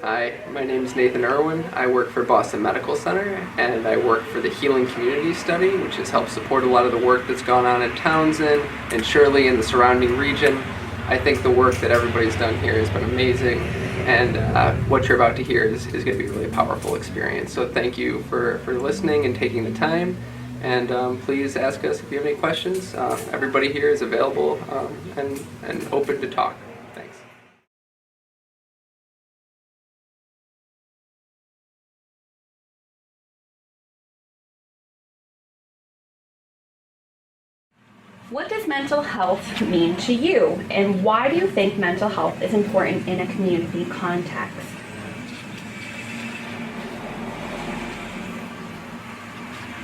Hi, my name is Nathan Irwin. I work for Boston Medical Center, and I work for the Healing Community Study, which has helped support a lot of the work that's gone on in Townsend and Shirley and the surrounding region. I think the work that everybody's done here has been amazing, and what you're about to hear is going to be a really powerful experience. So thank you for listening and taking the time, and please ask us if you have any questions. Everybody here is available and open to talk. Thanks. What does mental health mean to you, and why do you think mental health is important in a community context?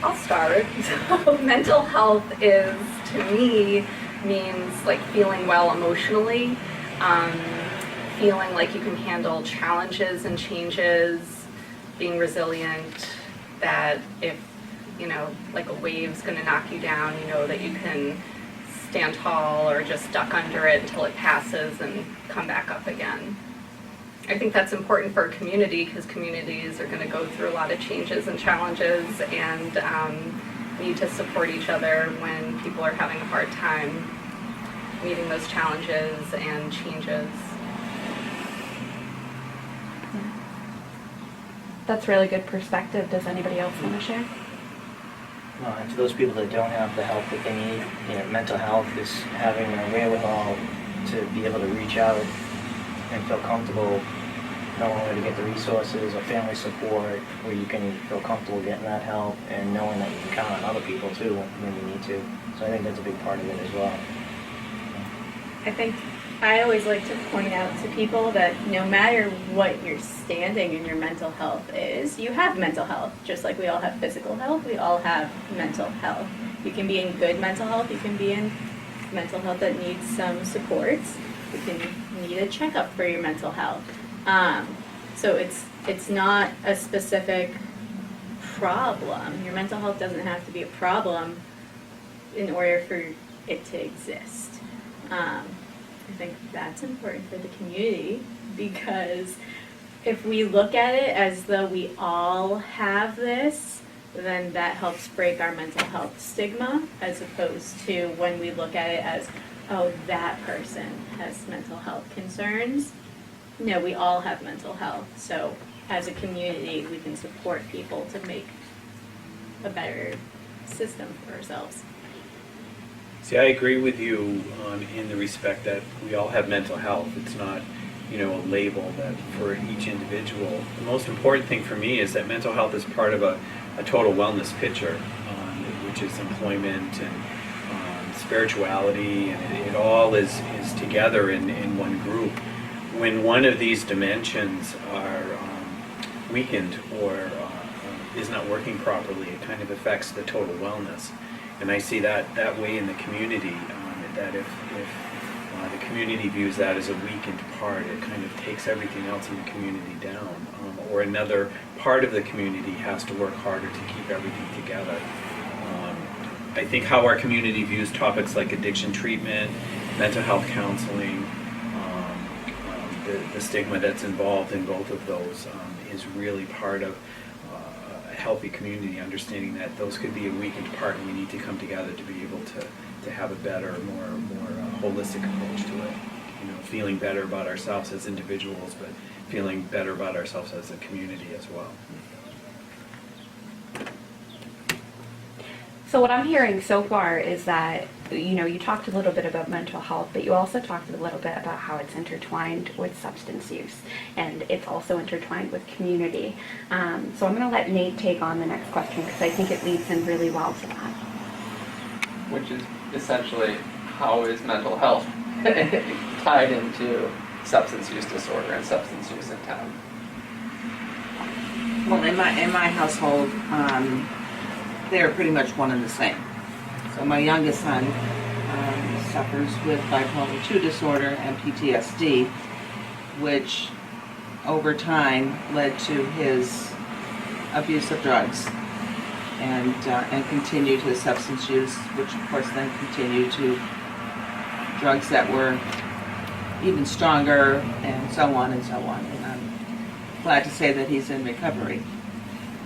I'll start. So mental health is, to me, means like feeling well emotionally, feeling like you can handle challenges and changes, being resilient, that if like a wave's going to knock you down, you know that you can stand tall or just duck under it until it passes and come back up again. I think that's important for a community because communities are going to go through a lot of changes and challenges, and need to support each other when people are having a hard time meeting those challenges and changes. That's really good perspective. Does anybody else want to share? Well, and for those people that don't have the help that they need, mental health is having a wherewithal to be able to reach out and feel comfortable knowing where to get the resources or family support, where you can feel comfortable getting that help and knowing that you can count on other people too when you need to. So I think that's a big part of it as well. I think I always like to point out to people that no matter what your standing in your mental health is, you have mental health. Just like we all have physical health, we all have mental health. You can be in good mental health, you can be in mental health that needs some supports. You can need a checkup for your mental health. So it's not a specific problem. Your mental health doesn't have to be a problem in order for it to exist. I think that's important for the community, because if we look at it as though we all have this, then that helps break our mental health stigma, as opposed to when we look at it as, oh, that person has mental health concerns. No, we all have mental health. So as a community, we can support people to make a better system for ourselves. See, I agree with you in the respect that we all have mental health. It's not, a label that for each individual. The most important thing for me is that mental health is part of a total wellness picture, which is employment and spirituality, and it all is together in one group. When one of these dimensions are weakened or is not working properly, it kind of affects the total wellness. And I see that way in the community, that if the community views that as a weakened part, it kind of takes everything else in the community down, or another part of the community has to work harder to keep everything together. I think how our community views topics like addiction treatment, mental health counseling, the stigma that's involved in both of those is really part of a healthy community, understanding that those could be a weakened part and we need to come together to be able to have a better, more holistic approach to it. Feeling better about ourselves as individuals, but feeling better about ourselves as a community as well. So what I'm hearing so far is that, you talked a little bit about mental health, but you also talked a little bit about how it's intertwined with substance use, and it's also intertwined with community. So I'm going to let Nate take on the next question, because I think it leads in really well to that. Which is essentially, how is mental health tied into substance use disorder and substance use in town? Well, in my household, they're pretty much one and the same. So my youngest son suffers with bipolar 2 disorder and PTSD, which over time led to his abuse of drugs and continued his substance use, which of course then continued to drugs that were even stronger, and so on and so on. glad to say that he's in recovery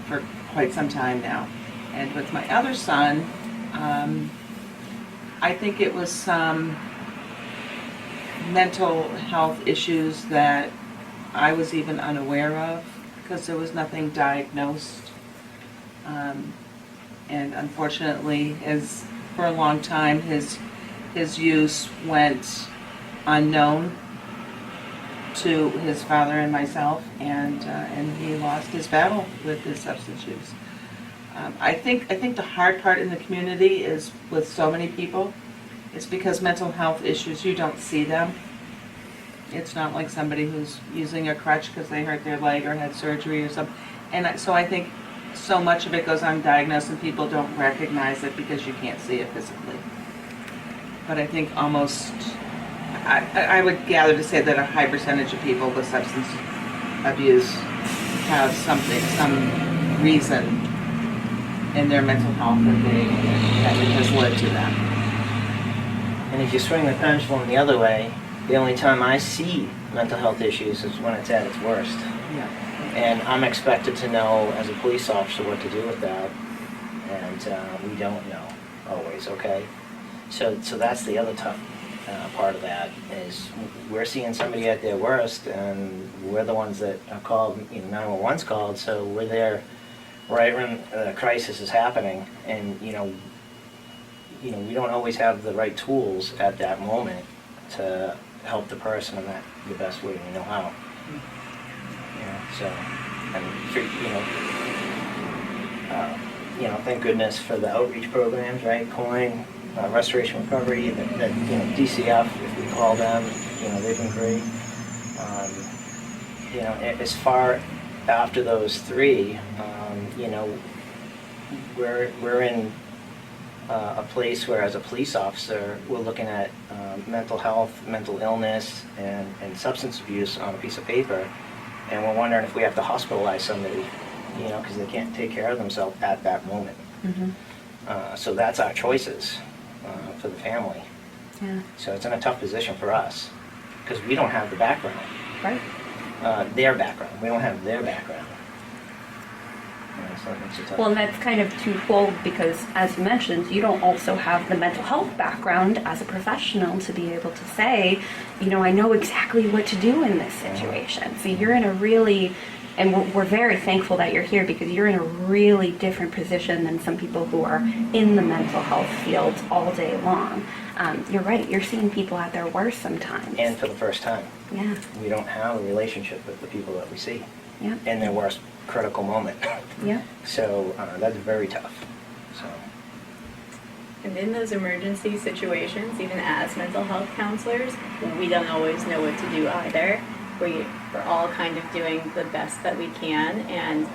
for quite some time now. And with my other son, I think it was some mental health issues that I was even unaware of because there was nothing diagnosed. And unfortunately, for a long time, his use went unknown to his father and myself, and he lost his battle with his substance use. I think the hard part in the community is with so many people, it's because mental health issues, you don't see them. It's not like somebody who's using a crutch because they hurt their leg or had surgery or something. And so I think so much of it goes undiagnosed and people don't recognize it because you can't see it physically. But I think almost, I would gather to say that a high percentage of people with substance abuse have something, some reason in their mental health that it has led to that. And if you swing the pendulum the other way, the only time I see mental health issues is when it's at its worst. Yeah. And I'm expected to know as a police officer what to do with that, and we don't know always, okay? So that's the other tough part of that, is we're seeing somebody at their worst, and we're the ones that are called, 911's called, so we're there right when the crisis is happening, and we don't always have the right tools at that moment to help the person in the best way we know how. So, and thank goodness for the outreach programs, right? COIN, Restoration Recovery, that DCF, if we call them, they've been great. As far after those three, we're in a place where, as a police officer, we're looking at mental health, mental illness, and substance abuse on a piece of paper, and we're wondering if we have to hospitalize somebody, because they can't take care of themselves at that moment. Mm-hmm. So that's our choices for the family. Yeah. So it's in a tough position for us, because we don't have the background. Right. Their background. We don't have their background. So that makes it tough. Well, and that's kind of twofold because, as you mentioned, you don't also have the mental health background as a professional to be able to say, I know exactly what to do in this situation. So you're in a really, and we're very thankful that you're here because you're in a really different position than some people who are in the mental health field all day long. You're right, you're seeing people at their worst sometimes. And for the first time. Yeah. We don't have a relationship with the people that we see Yeah. in their worst critical moment. Yeah. So that's very tough. So. And in those emergency situations, even as mental health counselors, we don't always know what to do either. We're all kind of doing the best that we can, and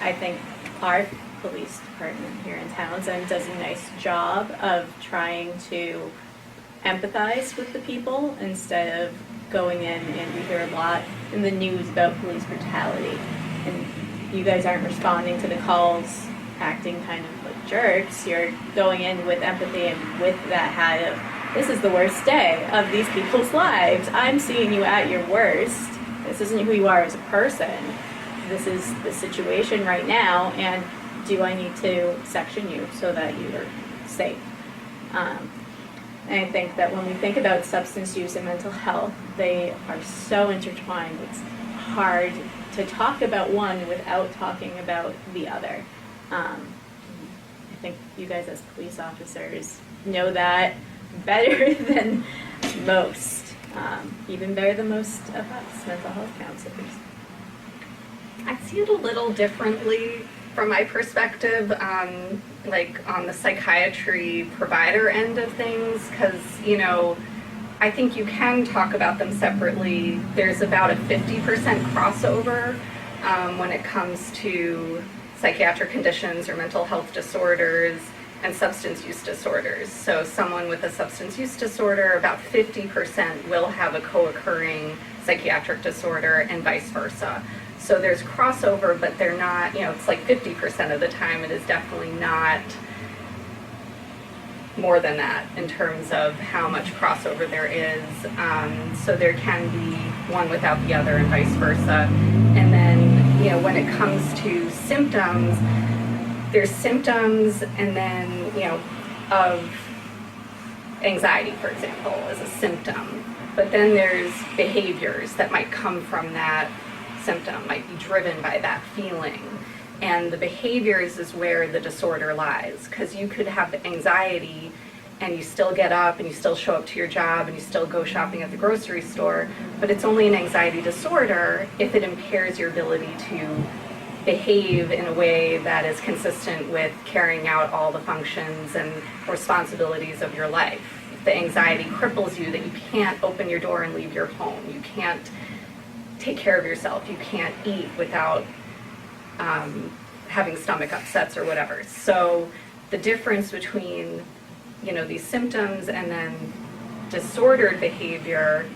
I think our police department here in Townsend does a nice job of trying to empathize with the people instead of going in, and we hear a lot in the news about police brutality, and you guys aren't responding to the calls acting kind of like jerks. You're going in with empathy and with that hat of, this is the worst day of these people's lives. I'm seeing you at your worst. This isn't who you are as a person. This is the situation right now, and do I need to section you so that you are safe? And I think that when we think about substance use and mental health, they are so intertwined. It's hard to talk about one without talking about the other. I think you guys as police officers know that better than most, even better than most of us mental health counselors. I see it a little differently from my perspective, like on the psychiatry provider end of things, because, I think you can talk about them separately. There's about a 50% crossover when it comes to psychiatric conditions or mental health disorders and substance use disorders. So someone with a substance use disorder, about 50% will have a co-occurring psychiatric disorder and vice versa. So there's crossover, but they're not, it's like 50% of the time. It is definitely not more than that in terms of how much crossover there is. So there can be one without the other and vice versa. And then when it comes to symptoms, there's symptoms and then, of anxiety, for example, as a symptom. But then there's behaviors that might come from that symptom, might be driven by that feeling. And the behaviors is where the disorder lies, because you could have anxiety and you still get up and you still show up to your job and you still go shopping at the grocery store, but it's only an anxiety disorder if it impairs your ability to behave in a way that is consistent with carrying out all the functions and responsibilities of your life. If the anxiety cripples you that you can't open your door and leave your home, you can't take care of yourself, you can't eat without having stomach upsets or whatever. So the difference between these symptoms and then disordered behavior,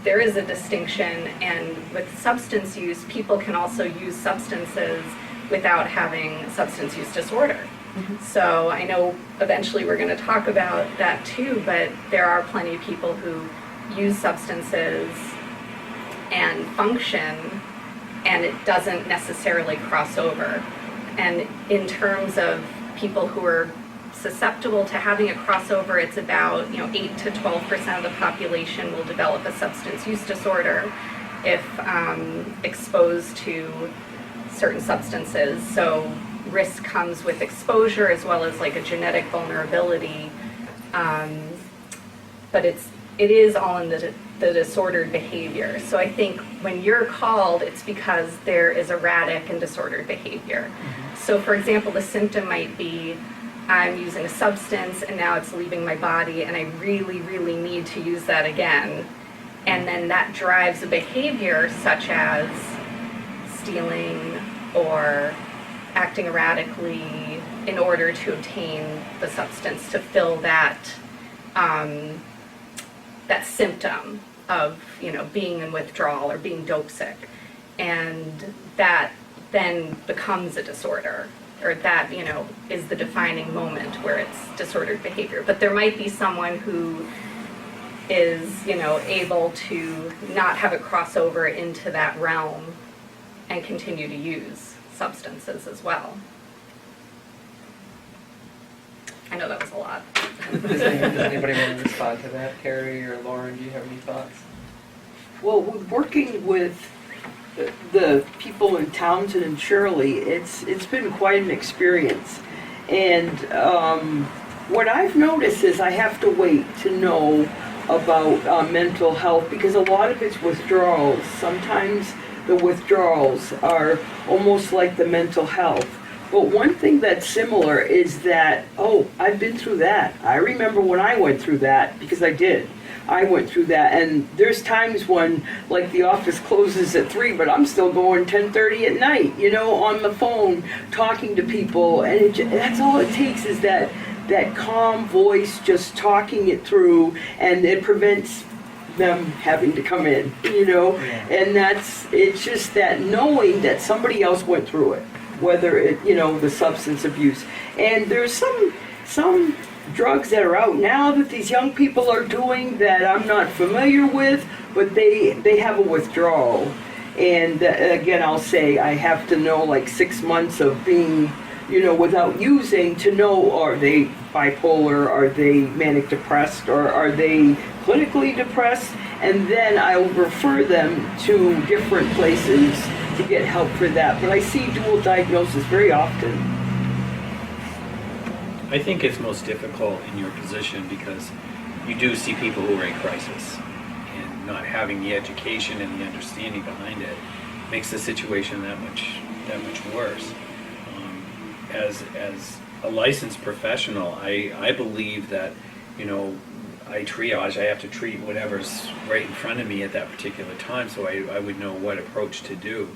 there is a distinction. And with substance use, people can also use substances without having substance use disorder. So I know eventually we're going to talk about that too, but there are plenty of people who use substances and function, and it doesn't necessarily cross over. And in terms of people who are susceptible to having a crossover, it's about 8 to 12% of the population will develop a substance use disorder if exposed to certain substances. So risk comes with exposure as well as like a genetic vulnerability, but it is all in the disordered behavior. So I think when you're called, it's because there is erratic and disordered behavior. So for example, the symptom might be, I'm using a substance and now it's leaving my body and I really, really need to use that again. And then that drives a behavior such as stealing or acting erratically in order to obtain the substance to fill that that symptom of being in withdrawal or being dope sick, and that then becomes a disorder, or that is the defining moment where it's disordered behavior. But there might be someone who is able to not have it cross over into that realm and continue to use substances as well. I know that was a lot. Does anybody want to respond to that? Carrie or Lauren, do you have any thoughts? Well, working with the people in Townsend and Shirley, it's been quite an experience. And what I've noticed is I have to wait to know about mental health, because a lot of it's withdrawals. Sometimes the withdrawals are almost like the mental health. But one thing that's similar is that, oh, I've been through that. I remember when I went through that, because I did. I went through that, and there's times when, like, the office closes at 3, but I'm still going 10:30 at night, on the phone, talking to people, and that's all it takes is that calm voice, just talking it through, and it prevents them having to come in, and it's just that knowing that somebody else went through it, whether it, the substance abuse. And there's some drugs that are out now that these young people are doing that I'm not familiar with, but they have a withdrawal. And again, I'll say I have to know like 6 months of being, without using to know, are they bipolar, are they manic depressed, or are they clinically depressed? And then I'll refer them to different places to get help for that. But I see dual diagnosis very often. I think it's most difficult in your position because you do see people who are in crisis, and not having the education and the understanding behind it makes the situation that much worse. As a licensed professional, I believe that I triage. I have to treat whatever's right in front of me at that particular time, so I would know what approach to do.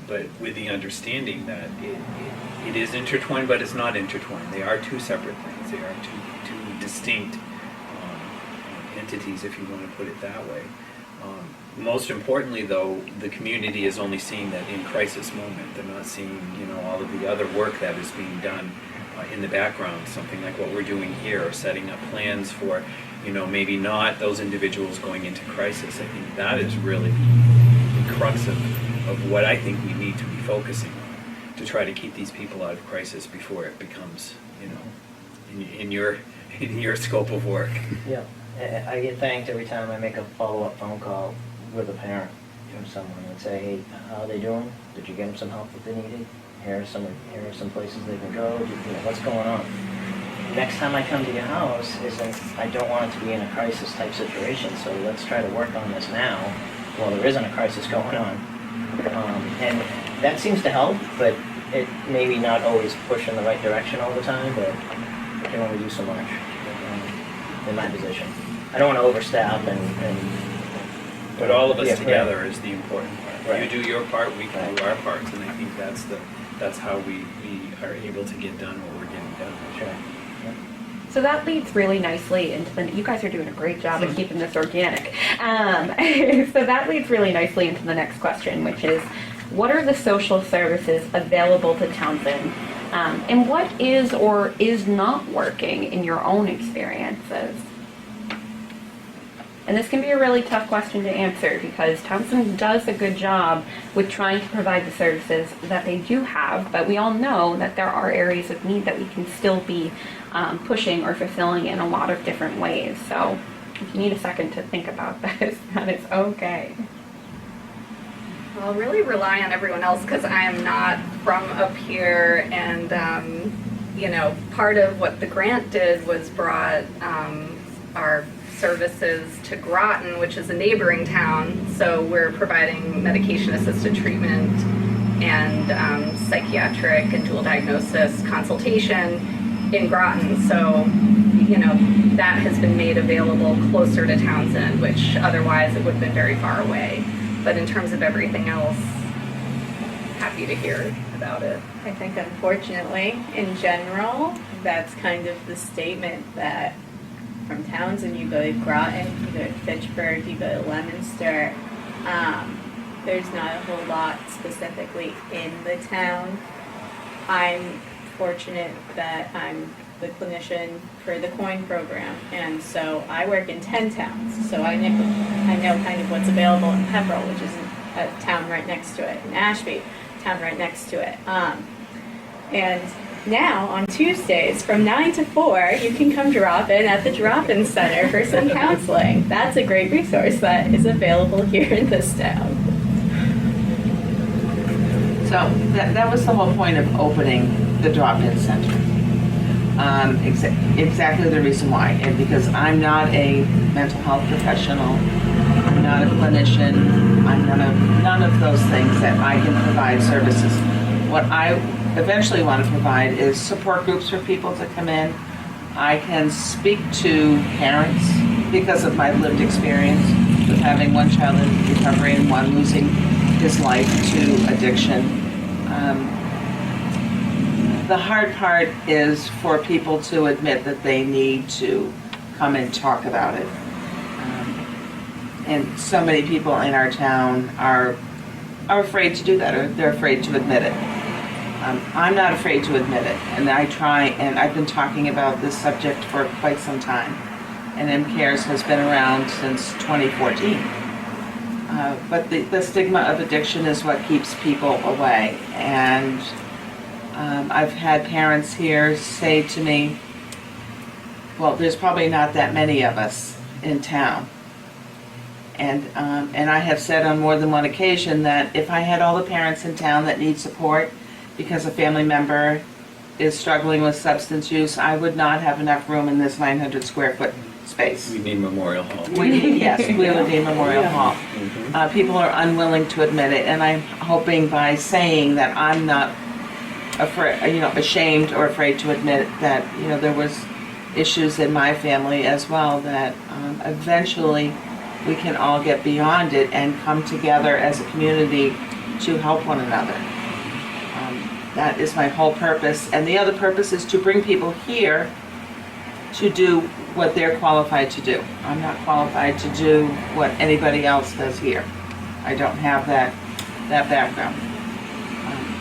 But with the understanding that it is intertwined, but it's not intertwined. They are two separate things. They are two distinct entities, if you want to put it that way. Most importantly, though, the community is only seeing that in crisis moment. They're not seeing, all of the other work that is being done in the background, something like what we're doing here, or setting up plans for, maybe not those individuals going into crisis. I think that is really the crux of of what I think we need to be focusing on to try to keep these people out of crisis before it becomes, in your scope of work. Yeah, I get thanked every time I make a follow-up phone call with a parent from someone and say, hey, how are they doing? Did you get them some help that they needed? Here are some places they can go. What's going on? Next time I come to your house, I don't want it to be in a crisis type situation, so let's try to work on this now while there isn't a crisis going on. And that seems to help, but it maybe not always push in the right direction all the time, but it can only do so much in my position. I don't want to overstep But all of us Yeah, together right. is the important part. Right. You do your part, we can do Right. our parts, and I think that's how we are able to get done what we're getting done. Sure. So that leads really nicely into you guys are doing a great job of keeping this organic. So that leads really nicely into the next question, which is, what are the social services available to Townsend? And what is or is not working in your own experiences? And this can be a really tough question to answer because Townsend does a good job with trying to provide the services that they do have, but we all know that there are areas of need that we can still be pushing or fulfilling in a lot of different ways. So if you need a second to think about this, that is okay. I'll really rely on everyone else because I am not from up here, and part of what the grant did was brought our services to Groton, which is a neighboring town. So we're providing medication-assisted treatment and psychiatric and dual diagnosis consultation in Groton. So, that has been made available closer to Townsend, which otherwise it would have been very far away. But in terms of everything else, happy to hear about it. I think unfortunately, in general, that's kind of the statement that from Townsend, you go to Groton, you go to Fitchburg, you go to Leominster. There's not a whole lot specifically in the town. I'm fortunate that I'm the clinician for the COIN program, and so I work in 10 towns. So I know kind of what's available in Pepperell, which is a town right next to it, in Ashby, town right next to it. And now, on Tuesdays, from 9 to 4, you can come drop in at the drop-in center for some counseling. That's a great resource that is available here in this town. So that was the whole point of opening the drop-in center. Exactly the reason why, and because I'm not a mental health professional, I'm not a clinician, I'm none of those things that I can provide services. What I eventually want to provide is support groups for people to come in. I can speak to parents because of my lived experience with having one child in recovery and one losing his life to addiction. The hard part is for people to admit that they need to come and talk about it. And so many people in our town are afraid to do that, or they're afraid to admit it. I'm not afraid to admit it, and I try, and I've been talking about this subject for quite some time. And MCARES has been around since 2014. But the stigma of addiction is what keeps people away. And I've had parents here say to me, well, there's probably not that many of us in town. And I have said on more than one occasion that if I had all the parents in town that need support because a family member is struggling with substance use, I would not have enough room in this 900 square foot space. We need Memorial Hall. We would need Memorial Hall. People are unwilling to admit it, and I'm hoping by saying that I'm not ashamed or afraid to admit that, there was issues in my family as well, that eventually we can all get beyond it and come together as a community to help one another. That is my whole purpose. And the other purpose is to bring people here to do what they're qualified to do. I'm not qualified to do what anybody else does here. I don't have that background.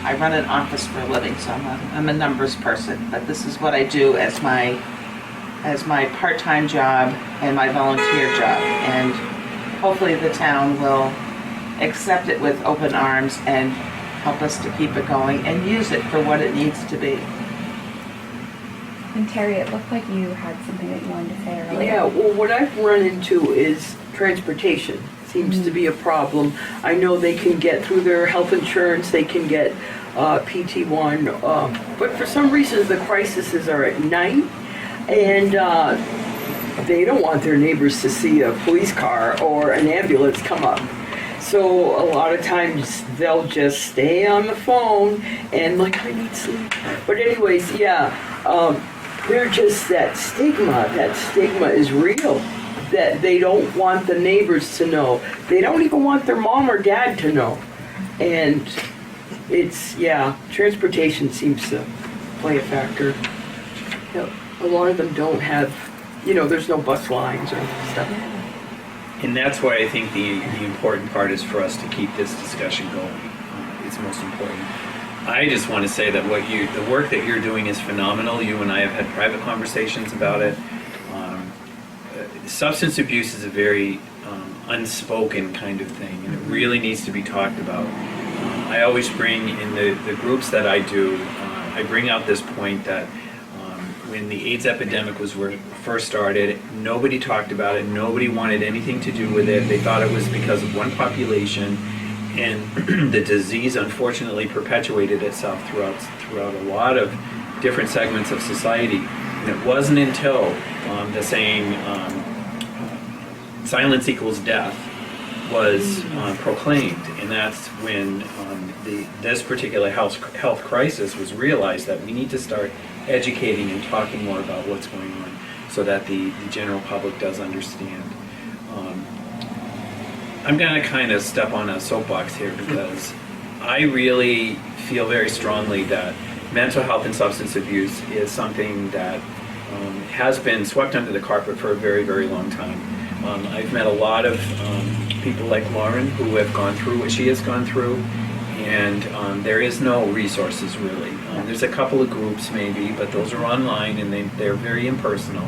I run an office for a living, so I'm a numbers person, but this is what I do as my part-time job and my volunteer job. And hopefully the town will accept it with open arms and help us to keep it going and use it for what it needs to be. And Terry, it looked like you had something that you wanted to say earlier. Yeah, well, what I've run into is transportation seems to be a problem. I know they can get through their health insurance, they can get PT1, but for some reason the crises are at night, and they don't want their neighbors to see a police car or an ambulance come up. So a lot of times they'll just stay on the phone and like, I need sleep. But anyways, yeah, they're just that stigma is real, that they don't want the neighbors to know. They don't even want their mom or dad to know. And it's, yeah, transportation seems to play a factor. You know, a lot of them don't have, you know, there's no bus lines or stuff. And that's why I think the important part is for us to keep this discussion going. It's most important. I just want to say that the work that you're doing is phenomenal. You and I have had private conversations about it. Substance abuse is a very unspoken kind of thing, and it really needs to be talked about. I always bring in the groups that I do, I bring out this point that when the AIDS epidemic was first started, nobody talked about it, nobody wanted anything to do with it. They thought it was because of one population, and the disease unfortunately perpetuated itself throughout a lot of different segments of society. And it wasn't until the saying silence equals death was proclaimed, and that's when this particular health crisis was realized that we need to start educating and talking more about what's going on so that the general public does understand. I'm going to kind of step on a soapbox here because I really feel very strongly that mental health and substance abuse is something that has been swept under the carpet for a very, very long time. I've met a lot of people like Lauren who have gone through what she has gone through, and there is no resources really. There's a couple of groups maybe, but those are online and they're very impersonal.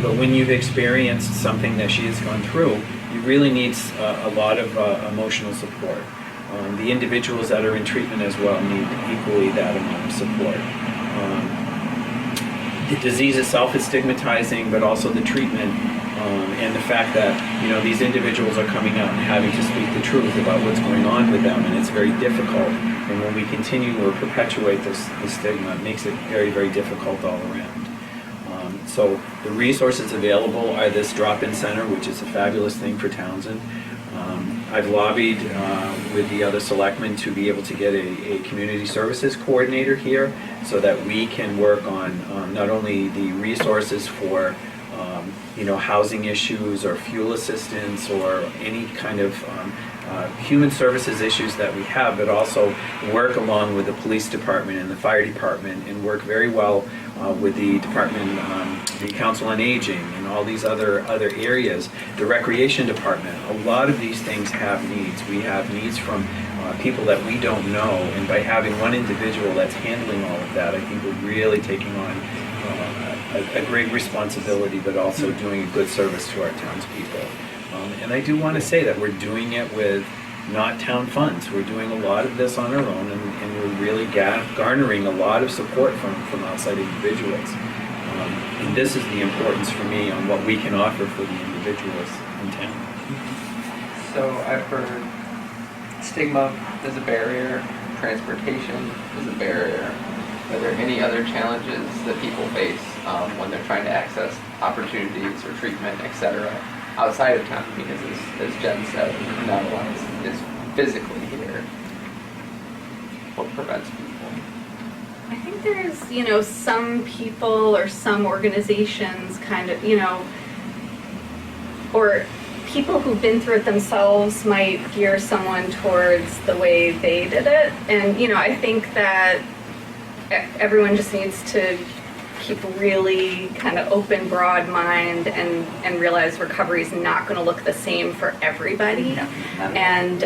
But when you've experienced something that she has gone through, you really need a lot of emotional support. The individuals that are in treatment as well need equally that amount of support. The disease itself is stigmatizing, but also the treatment and the fact that these individuals are coming out and having to speak the truth about what's going on with them, and it's very difficult. And when we continue or perpetuate the stigma, it makes it very, very difficult all around. So the resources available are this drop-in center, which is a fabulous thing for Townsend. I've lobbied with the other selectmen to be able to get a community services coordinator here so that we can work on not only the resources for housing issues or fuel assistance or any kind of human services issues that we have, but also work along with the police department and the fire department and work very well with the department, the Council on Aging and all these other areas, the recreation department. A lot of these things have needs. We have needs from people that we don't know, and by having one individual that's handling all of that, I think we're really taking on a great responsibility, but also doing a good service to our townspeople. And I do want to say that we're doing it with not town funds. We're doing a lot of this on our own, and we're really garnering a lot of support from outside individuals. And this is the importance for me on what we can offer for the individuals in town. So I've heard stigma is a barrier, transportation is a barrier. Are there any other challenges that people face when they're trying to access opportunities or treatment, etc., outside of town? Because as Jen said, not a lot is physically here. What prevents people? I think there's, some people or some organizations kind of, or people who've been through it themselves might gear someone towards the way they did it. And, I think that everyone just needs to keep really kind of open, broad mind and realize recovery is not going to look the same for everybody. And,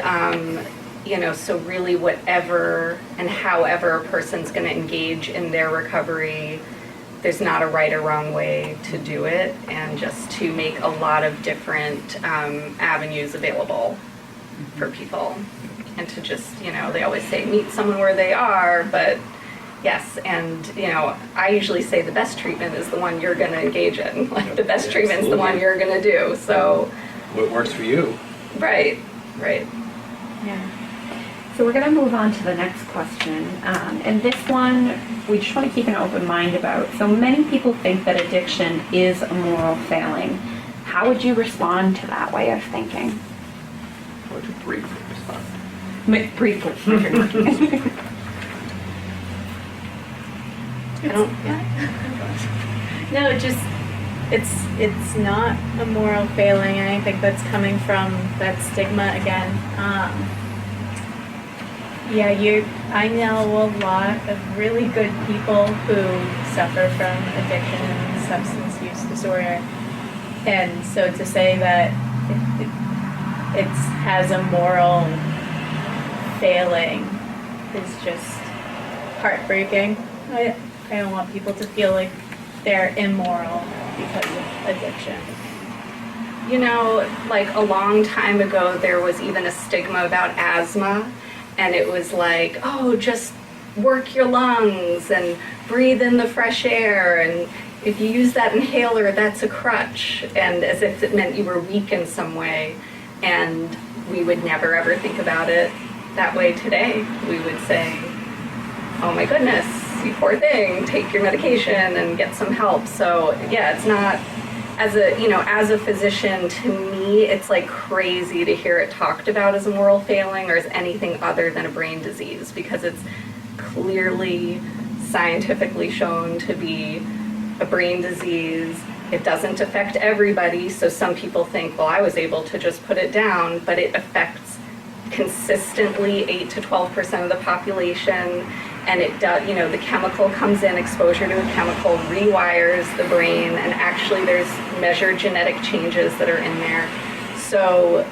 so really whatever and however a person's going to engage in their recovery, there's not a right or wrong way to do it, and just to make a lot of different avenues available. for people. And to just, they always say meet someone where they are, but yes, and I usually say the best treatment is the one you're going to engage in. Like the best Yeah, treatment is the one absolutely. you're going to do. So, What works for you? right. Yeah. So we're going to move on to the next question. And this one, we just want to keep an open mind about. So many people think that addiction is a moral failing. How would you respond to that way of thinking? Or to briefly respond. Briefly. I don't, No, it's not a moral failing, and I think that's coming from that stigma again. I know a lot of really good people who suffer from addiction and substance use disorder, and so to say that it has a moral failing is just heartbreaking. I don't want people to feel like they're immoral because of addiction. like a long time ago, there was even a stigma about asthma, and it was like, oh, just work your lungs and breathe in the fresh air, and if you use that inhaler, that's a crutch, and as if it meant you were weak in some way. And we would never ever think about it that way today. We would say, oh my goodness, you poor thing, take your medication and get some help. So yeah, it's not, as a physician, to me, it's like crazy to hear it talked about as a moral failing or as anything other than a brain disease, because it's clearly scientifically shown to be a brain disease. It doesn't affect everybody, so some people think, well, I was able to just put it down, but it affects consistently 8 to 12% of the population, and it does, the chemical comes in, exposure to a chemical rewires the brain, and actually there's measured genetic changes that are in there. So,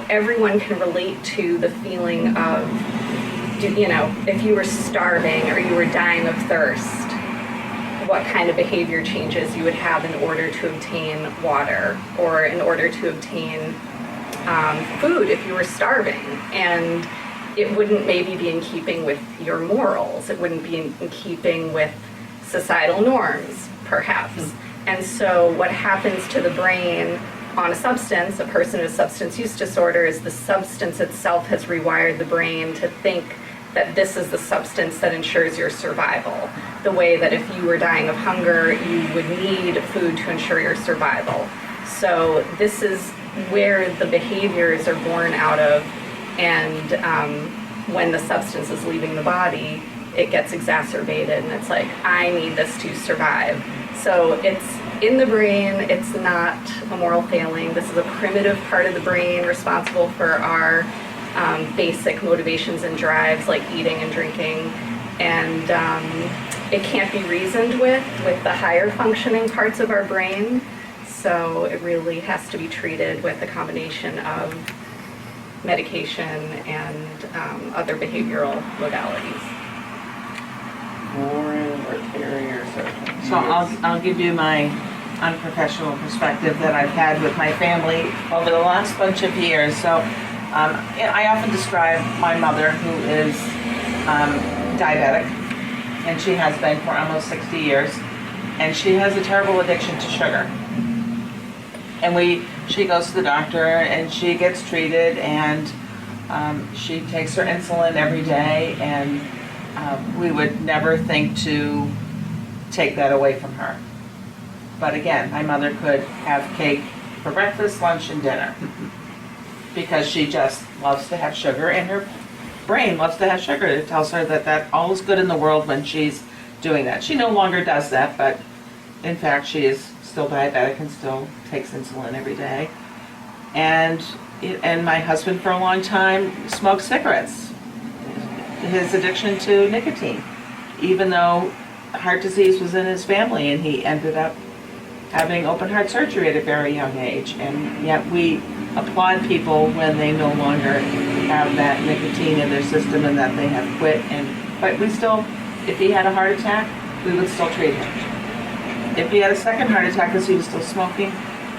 everyone can relate to the feeling of, if you were starving or you were dying of thirst, what kind of behavior changes you would have in order to obtain water or in order to obtain food if you were starving. And it wouldn't maybe be in keeping with your morals. It wouldn't be in keeping with societal norms, perhaps. And so what happens to the brain on a substance, a person with substance use disorder, is the substance itself has rewired the brain to think that this is the substance that ensures your survival. The way that if you were dying of hunger, you would need food to ensure your survival. So this is where the behaviors are born out of, and when the substance is leaving the body, it gets exacerbated, and it's like, I need this to survive. So it's in the brain, it's not a moral failing. This is a primitive part of the brain responsible for our basic motivations and drives like eating and drinking, and it can't be reasoned with the higher functioning parts of our brain, so it really has to be treated with a combination of medication and other behavioral modalities. Warren or Terry or something. So I'll give you my unprofessional perspective that I've had with my family over the last bunch of years. So I often describe my mother, who is diabetic, and she has been for almost 60 years, and she has a terrible addiction to sugar. And she goes to the doctor and she gets treated, and she takes her insulin every day, and we would never think to take that away from her. But again, my mother could have cake for breakfast, lunch, and dinner, because she just loves to have sugar, and her brain loves to have sugar. It tells her that all is good in the world when she's doing that. She no longer does that, but in fact she is still diabetic and still takes insulin every day. And my husband for a long time smoked cigarettes. His addiction to nicotine, even though heart disease was in his family, and he ended up having open heart surgery at a very young age. And yet we applaud people when they no longer have that nicotine in their system and that they have quit. But we still, if he had a heart attack, we would still treat him. If he had a second heart attack because he was still smoking,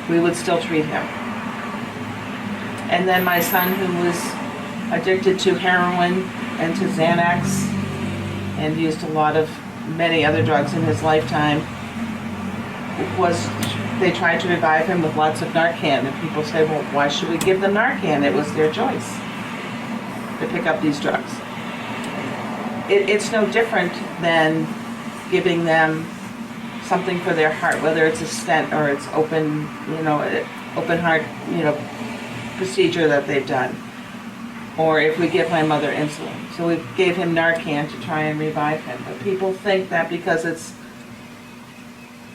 we would still treat him. And then my son, who was addicted to heroin and to Xanax, and used a lot of many other drugs in his lifetime. They tried to revive him with lots of Narcan, and people say, well, why should we give them Narcan? It was their choice to pick up these drugs. It's no different than giving them something for their heart, whether it's a stent or it's open heart, procedure that they've done. Or if we give my mother insulin. So we gave him Narcan to try and revive him. But people think that because it's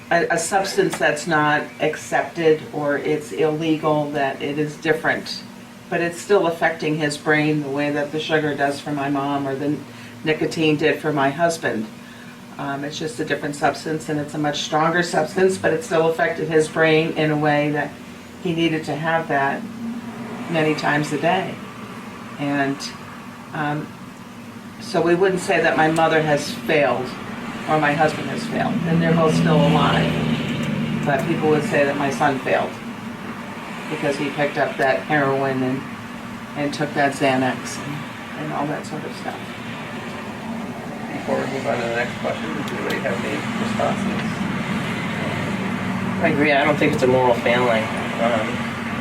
a substance that's not accepted or it's illegal, that it is different. But it's still affecting his brain the way that the sugar does for my mom or the nicotine did for my husband. It's just a different substance, and it's a much stronger substance, but it still affected his brain in a way that he needed to have that many times a day. And so we wouldn't say that my mother has failed or my husband has failed, and they're both still alive. But people would say that my son failed because he picked up that heroin and took that Xanax and all that sort of stuff. Before we move on to the next question, does anybody have any responses? I agree. I don't think it's a moral failing.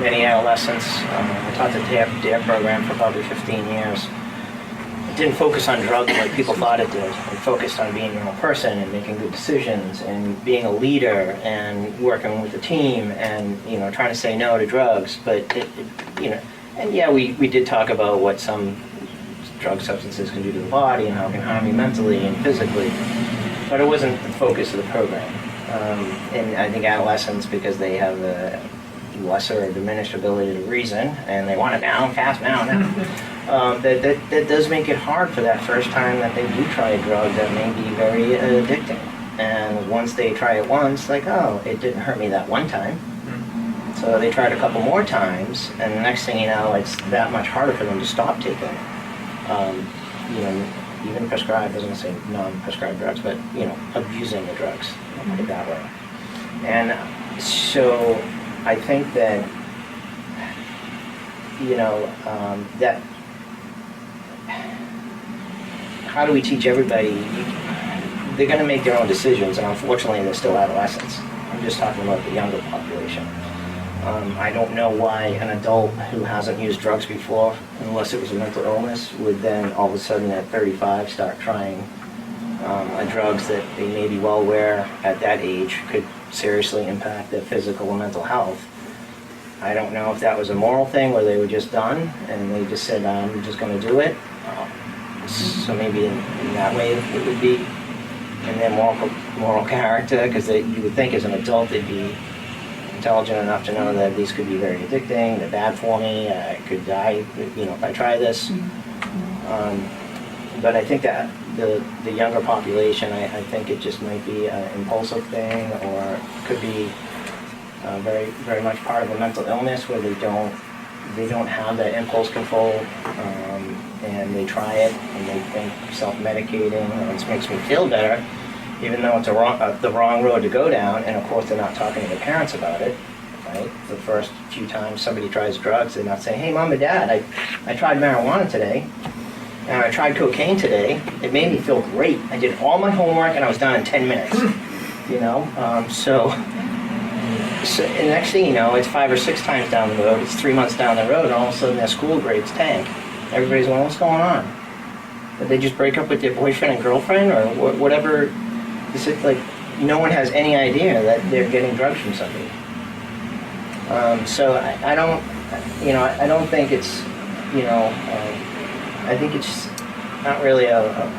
Many adolescents, I taught the DARE program for probably 15 years. It didn't focus on drugs like people thought it did. It focused on being your own person and making good decisions and being a leader and working with a team and trying to say no to drugs. But and yeah, we did talk about what some drug substances can do to the body and how it can harm you mentally and physically. But it wasn't the focus of the program. And I think adolescents, because they have a lesser or diminished ability to reason, and they want it now, fast now. That does make it hard for that first time that they do try a drug that may be very addicting. And once they try it once, like, oh, it didn't hurt me that one time. So they try it a couple more times, and the next thing you know, it's that much harder for them to stop taking it. Even prescribed, I was going to say non-prescribed drugs, but, abusing the drugs, I'll put it that way. And so I think that, that how do we teach everybody? They're going to make their own decisions, and unfortunately they're still adolescents. I'm just talking about the younger population. I don't know why an adult who hasn't used drugs before, unless it was a mental illness, would then all of a sudden at 35 start trying drugs that they may be well aware at that age could seriously impact their physical and mental health. I don't know if that was a moral thing where they were just done and they just said, I'm just going to do it. So maybe in that way it would be in their moral character, because you would think as an adult they'd be intelligent enough to know that these could be very addicting, they're bad for me, I could die, if I try this. But I think that the younger population, I think it just might be an impulsive thing, or could be very, very much part of a mental illness where they don't have that impulse control, and they try it and they think self-medicating, it makes me feel better, even though it's the wrong road to go down. And of course they're not talking to their parents about it, right? The first few times somebody tries drugs, they're not saying, hey mom and dad, I tried marijuana today, and I tried cocaine today, it made me feel great, I did all my homework and I was done in 10 minutes. So and next thing you know, it's 5 or 6 times down the road, it's 3 months down the road, and all of a sudden their school grades tank. Everybody's going, what's going on? Did they just break up with their boyfriend and girlfriend, or whatever? Is it like no one has any idea that they're getting drugs from somebody? So I don't think it's, I think it's not really a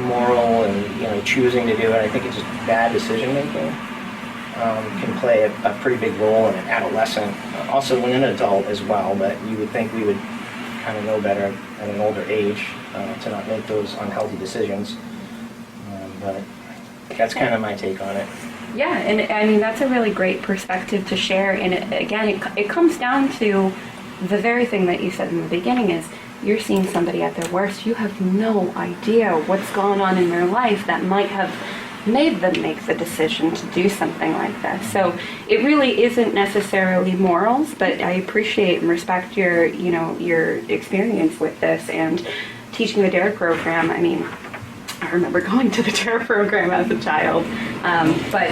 moral and choosing to do it. I think it's just bad decision making. Can play a pretty big role in an adolescent, also in an adult as well, but you would think we would kind of know better at an older age to not make those unhealthy decisions. But that's kind of my take on it. Yeah, and I mean, that's a really great perspective to share. And it comes down to the very thing that you said in the beginning is you're seeing somebody at their worst. You have no idea what's going on in their life that might have made them make the decision to do something like this. So it really isn't necessarily morals, but I appreciate and respect your, your experience with this and teaching the DARE program. I mean, I remember going to the DARE program as a child, but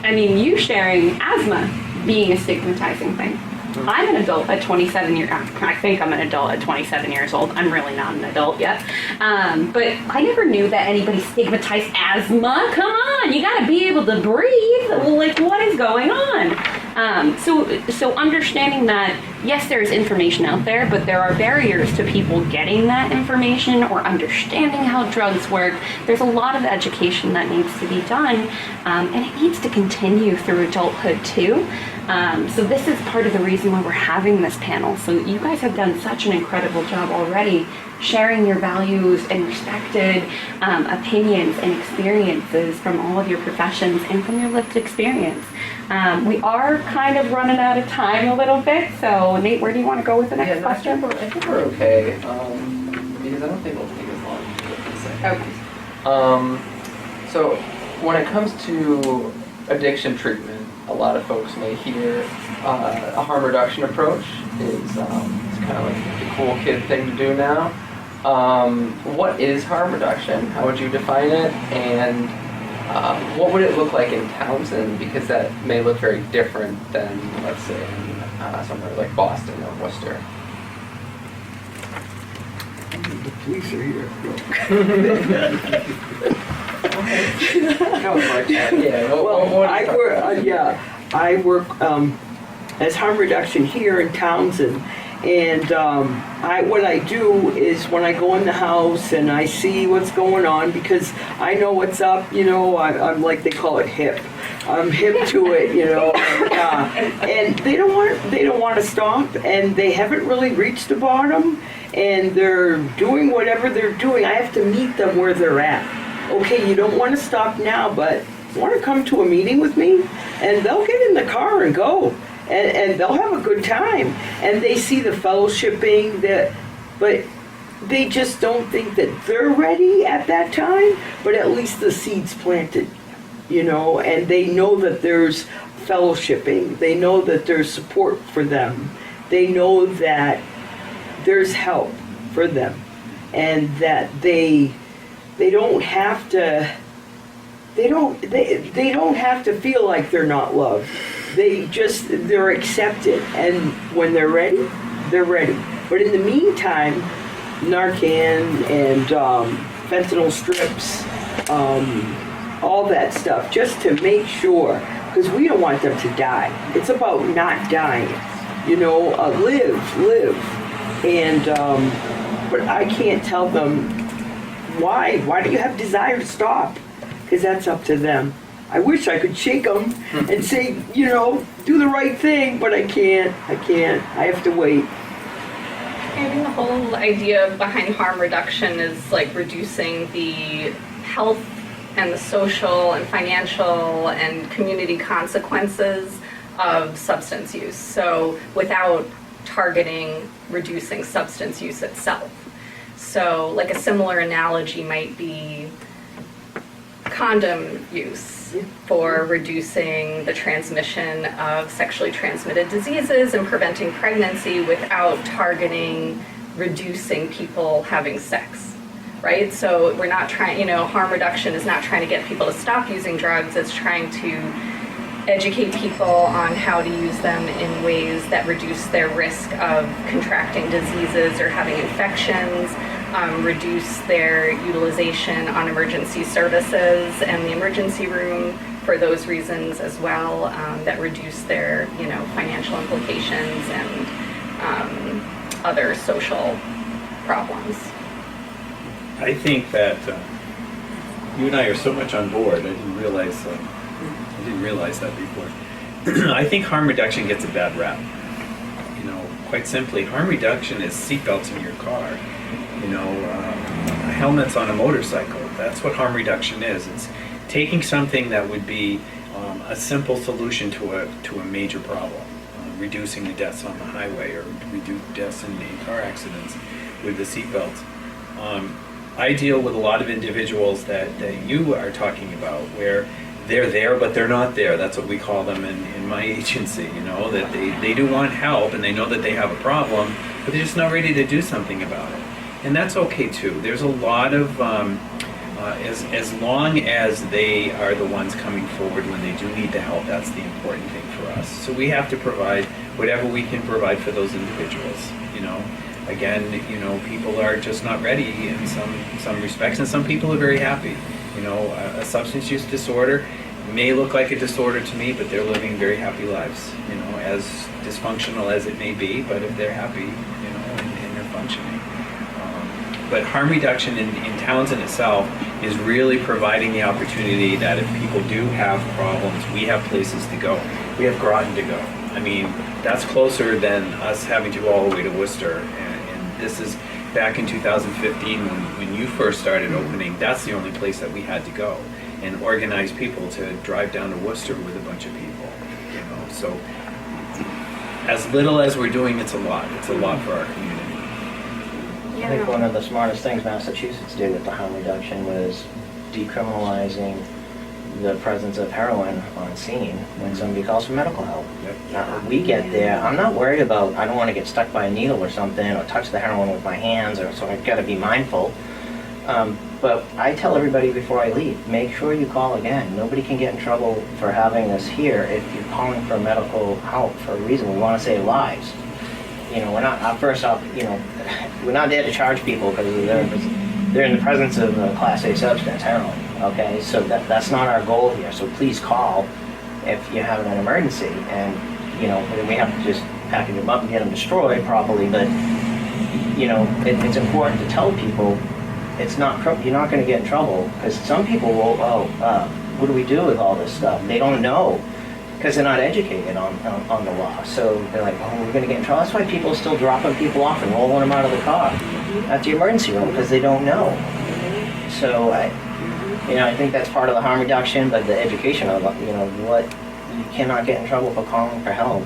I mean, you sharing asthma being a stigmatizing thing. I'm an adult at 27 years. I think I'm an adult at 27 years old. I'm really not an adult yet. But I never knew that anybody stigmatized asthma. Come on, you got to be able to breathe. Like, what is going on? So understanding that, yes, there is information out there, but there are barriers to people getting that information or understanding how drugs work. There's a lot of education that needs to be done, and it needs to continue through adulthood too. So this is part of the reason why we're having this panel. So you guys have done such an incredible job already sharing your values and respected opinions and experiences from all of your professions and from your lived experience. We are kind of running out of time a little bit, so Nate, where do you want to go with the next question? I think we're okay, because I don't think we'll take as long as we can say. Okay. So when it comes to addiction treatment, a lot of folks may hear a harm reduction approach is it's kind of like the cool kid thing to do now. What is harm reduction? How would you define it? And what would it look like in Townsend? Because that may look very different than, let's say, in somewhere like Boston or Worcester. The police are here. That was my chat. Yeah. I work as harm reduction here in Townsend, and what I do is when I go in the house and I see what's going on, because I know what's up. I'm like, they call it hip. I'm hip to it, and they don't want to stop, and they haven't really reached the bottom, and they're doing whatever they're doing. I have to meet them where they're at. Okay, you don't want to stop now, but want to come to a meeting with me? And they'll get in the car and go, and they'll have a good time. And they see the fellowshipping, but they just don't think that they're ready at that time, but at least the seed's planted, and they know that there's fellowshipping. They know that there's support for them. They know that there's help for them, and that they don't have to feel like they're not loved. They're accepted, and when they're ready, they're ready. But in the meantime, Narcan and fentanyl strips, all that stuff, just to make sure, because we don't want them to die. It's about not dying, live. And but I can't tell them why. Why do you have desire to stop? Because that's up to them. I wish I could shake them and say, do the right thing, but I can't. I have to wait. I think the whole idea behind harm reduction is like reducing the health and the social and financial and community consequences of substance use. So without targeting reducing substance use itself. So like a similar analogy might be condom use for reducing the transmission of sexually transmitted diseases and preventing pregnancy without targeting reducing people having sex, right? So we're not trying, harm reduction is not trying to get people to stop using drugs, it's trying to educate people on how to use them in ways that reduce their risk of contracting diseases or having infections, reduce their utilization on emergency services and the emergency room for those reasons as well, that reduce their, financial implications and other social problems. I think that you and I are so much on board. I didn't realize that before. I think harm reduction gets a bad rap. Quite simply, harm reduction is seatbelts in your car. Helmets on a motorcycle. That's what harm reduction is. It's taking something that would be a simple solution to a major problem, reducing the deaths on the highway or reduce deaths in the car accidents with the seatbelts. I deal with a lot of individuals that you are talking about, where they're there but they're not there. That's what we call them in my agency, you know, that they do want help and they know that they have a problem, but they're just not ready to do something about it. And that's okay too. There's a lot of, as long as they are the ones coming forward when they do need the help, that's the important thing for us. So we have to provide whatever we can provide for those individuals, you know. Again, you know, people are just not ready in some respects, and some people are very happy. You know, a substance use disorder may look like a disorder to me, but they're living very happy lives, you know, as dysfunctional as it may be, but if they're happy, you know, and they're functioning. But harm reduction in Townsend itself is really providing the opportunity that if people do have problems, we have places to go. We have Groton to go. I mean, that's closer than us having to go all the way to Worcester. And this is back in 2015 when you first started opening, that's the only place that we had to go and organize people to drive down to Worcester with a bunch of people, you know. So as little as we're doing, it's a lot. It's a lot for our community. I think one of the smartest things Massachusetts did with the harm reduction was decriminalizing the presence of heroin on scene when somebody calls for medical help. Yep. We get there, I'm not worried about, I don't want to get stuck by a needle or something, or touch the heroin with my hands, or so I've got to be mindful. But I tell everybody before I leave, make sure you call again. Nobody can get in trouble for having this here if you're calling for medical help for a reason. We want to save lives. You know, we're not, first off, you know, we're not there to charge people because they're in the presence of a Class A substance, heroin, okay? So that's not our goal here, so please call if you're having an emergency. And, you know, then we have to just package them up and get them destroyed properly, but, you know, it's important to tell people it's not, you're not going to get in trouble, because some people will, what do we do with all this stuff? They don't know, because they're not educated on the law. So they're like, oh, we're going to get in trouble. That's why people are still dropping people off and rolling them out of the car at the emergency room, because they don't know. So I think that's part of the harm reduction, but the education of, you know, what you cannot get in trouble for calling for help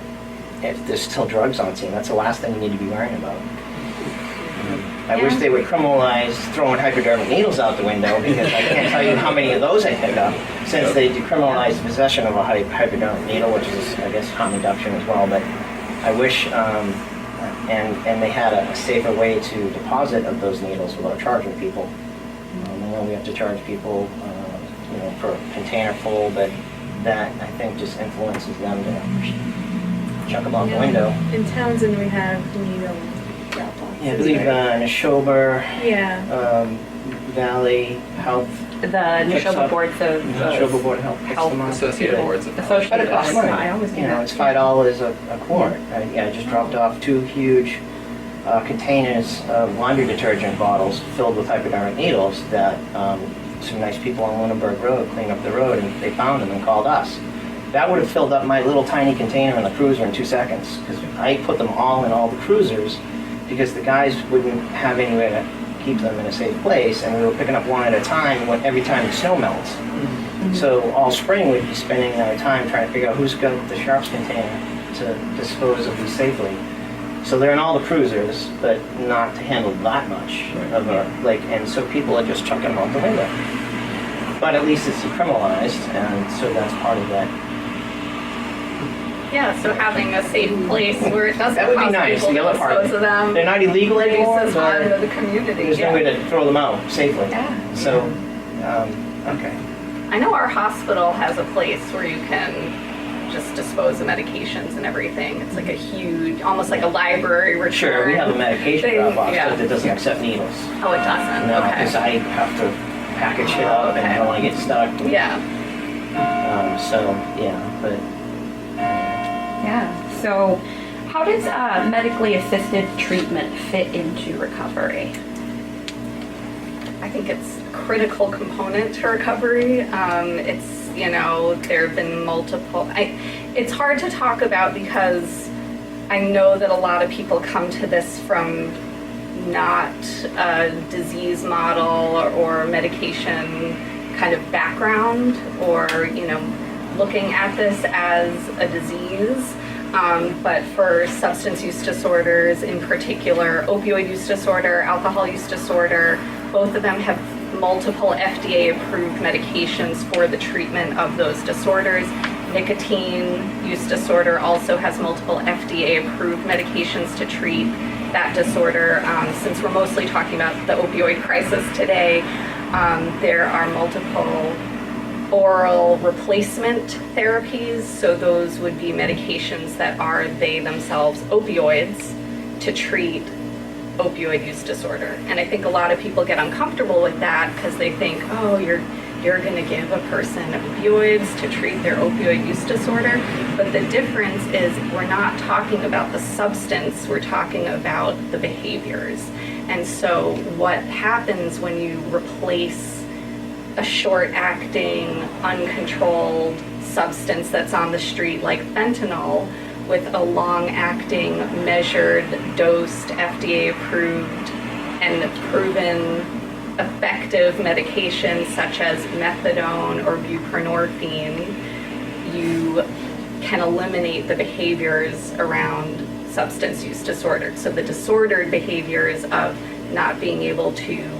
if there's still drugs on scene. That's the last thing you need to be worrying about. I wish they would criminalize throwing hypodermic needles out the window, because I can't tell you how many of those I pick up since they decriminalized possession of a hypodermic needle, which is, I guess, harm reduction as well. But I wish, and they had a safer way to deposit of those needles without charging people. I know we have to charge people, you know, for a container full, but that I think just influences them to chuck them out the window. In Townsend, we have needle drop-off. Yeah, I believe Neshoba, Valley Health. The Neshoba boards of Neshoba Board of Health. Health Associated boards of health. But Associated it costs money. I always do You know, that. it's $5 a quart. I just dropped off 2 huge containers of laundry detergent bottles filled with hypodermic needles that some nice people on Lunenburg Road cleaned up the road, and they found them and called us. That would have filled up my little tiny container in the cruiser in 2 seconds, because I put them all in all the cruisers because the guys wouldn't have anywhere to keep them in a safe place, and we were picking up one at a time every time the snow melts. Mm-hmm. So all spring we'd be spending our time trying to figure out who's got the sharps container to dispose of these safely. So they're in all the cruisers, but not to handle that much of a, and so people are just chucking them out the window. But at least it's decriminalized, and so that's part of that. Yeah, so having a safe place where it doesn't That would be cost nice, people the to other part. dispose of them. They're not illegal anymore, Reduces harm to but the community. there's no way to throw them out safely. Yeah. So, okay. I know our hospital has a place where you can just dispose of medications and everything. It's like a huge, almost like a library return. Sure, we have a medication thing. drop box, Yeah. but it doesn't accept needles. Oh, it doesn't? No, Okay. because I have to package it up and I don't want to get stuck. Yeah. But Yeah. So, how does medically assisted treatment fit into recovery? I think it's a critical component to recovery. It's, you know, there have been multiple, it's hard to talk about because I know that a lot of people come to this from not a disease model or medication kind of background, or, you know, looking at this as a disease. But for substance use disorders in particular, opioid use disorder, alcohol use disorder, Both of them have multiple FDA-approved medications for the treatment of those disorders. Nicotine use disorder also has multiple FDA-approved medications to treat that disorder. Since we're mostly talking about the opioid crisis today, there are multiple oral replacement therapies. So those would be medications that are they themselves opioids to treat opioid use disorder. And I think a lot of people get uncomfortable with that because they think, oh, you're going to give a person opioids to treat their opioid use disorder. But the difference is we're not talking about the substance, we're talking about the behaviors. And so what happens when you replace a short-acting, uncontrolled substance that's on the street like fentanyl with a long-acting, measured, dosed, FDA-approved, and proven effective medications such as methadone or buprenorphine, you can eliminate the behaviors around substance use disorder. So the disordered behaviors of not being able to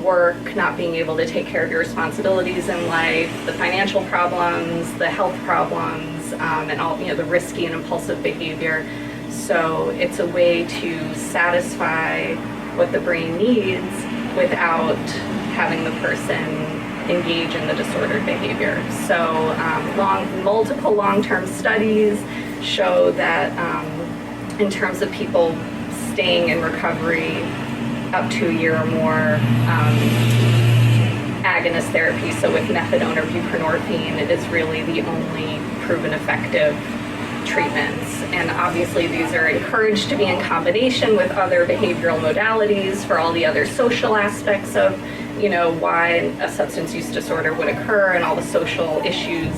work, not being able to take care of your responsibilities in life, the financial problems, the health problems, and all, the risky and impulsive behavior. So it's a way to satisfy what the brain needs without having the person engage in the disordered behavior. So multiple long-term studies show that in terms of people staying in recovery up to a year or more, agonist therapy, so with methadone or buprenorphine, it is really the only proven effective treatments. And obviously these are encouraged to be in combination with other behavioral modalities for all the other social aspects of, why a substance use disorder would occur and all the social issues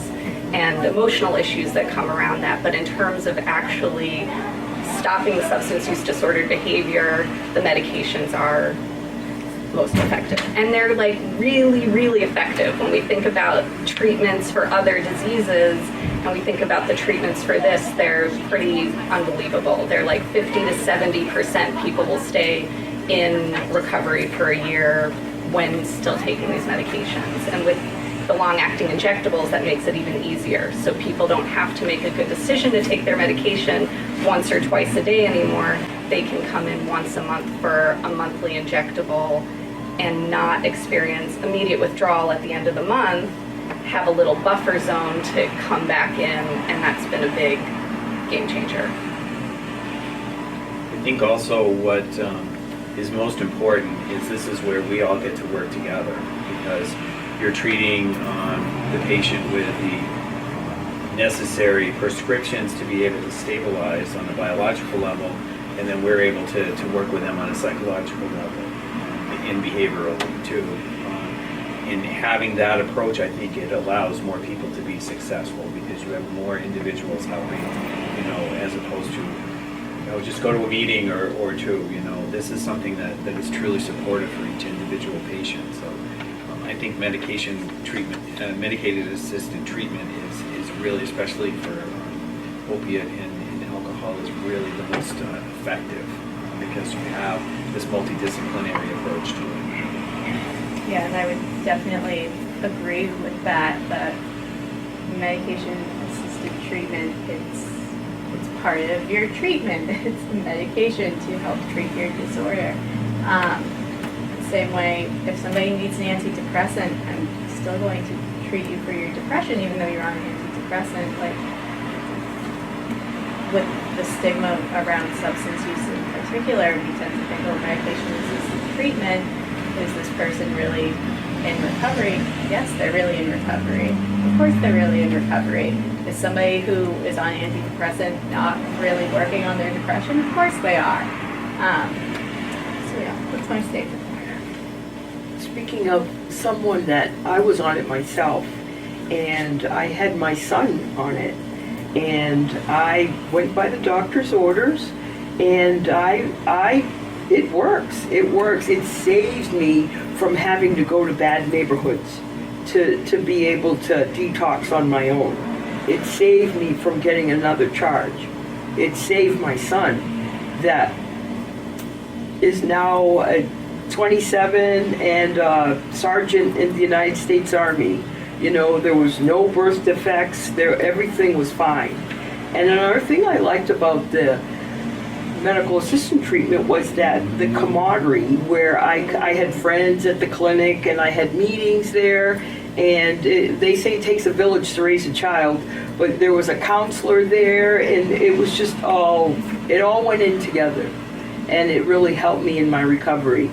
and emotional issues that come around that. But in terms of actually stopping the substance use disorder behavior, the medications are most effective. And they're like really, really effective. When we think about treatments for other diseases and we think about the treatments for this, they're pretty unbelievable. They're like 50 to 70% people will stay in recovery for a year when still taking these medications. And with the long-acting injectables, that makes it even easier. So people don't have to make a good decision to take their medication once or twice a day anymore. They can come in once a month for a monthly injectable and not experience immediate withdrawal at the end of the month, have a little buffer zone to come back in, and that's been a big game changer. I think also what is most important is this is where we all get to work together, because you're treating the patient with the necessary prescriptions to be able to stabilize on a biological level, and then we're able to work with them on a psychological level and behavioral too. In having that approach, I think it allows more people to be successful because you have more individuals helping, as opposed to, just go to a meeting or two. This is something that is truly supportive for each individual patient. So I think medication treatment, medicated assisted treatment is really, especially for opiate and alcohol, is really the most effective because you have this multidisciplinary approach to it. Yeah, and I would definitely agree with that medication-assisted treatment, it's part of your treatment. It's medication to help treat your disorder. Same way, if somebody needs an antidepressant, I'm still going to treat you for your depression, even though you're on an antidepressant. Like, with the stigma around substance use in particular, we tend to think, oh, medication-assisted treatment, is this person really in recovery? Yes, they're really in recovery. Of course they're really in recovery. Is somebody who is on antidepressant not really working on their depression? Of course they are. So yeah, that's my statement. Speaking of someone that I was on it myself, and I had my son on it, and I went by the doctor's orders, and it works. It works. It saves me from having to go to bad neighborhoods to be able to detox on my own. It saved me from getting another charge. It saved my son that is now 27 and sergeant in the United States Army. You know, there was no birth defects. Everything was fine. And another thing I liked about the medical assistant treatment was that the camaraderie, where I had friends at the clinic and I had meetings there. And they say it takes a village to raise a child, but there was a counselor there, and it was just it all went in together. And it really helped me in my recovery.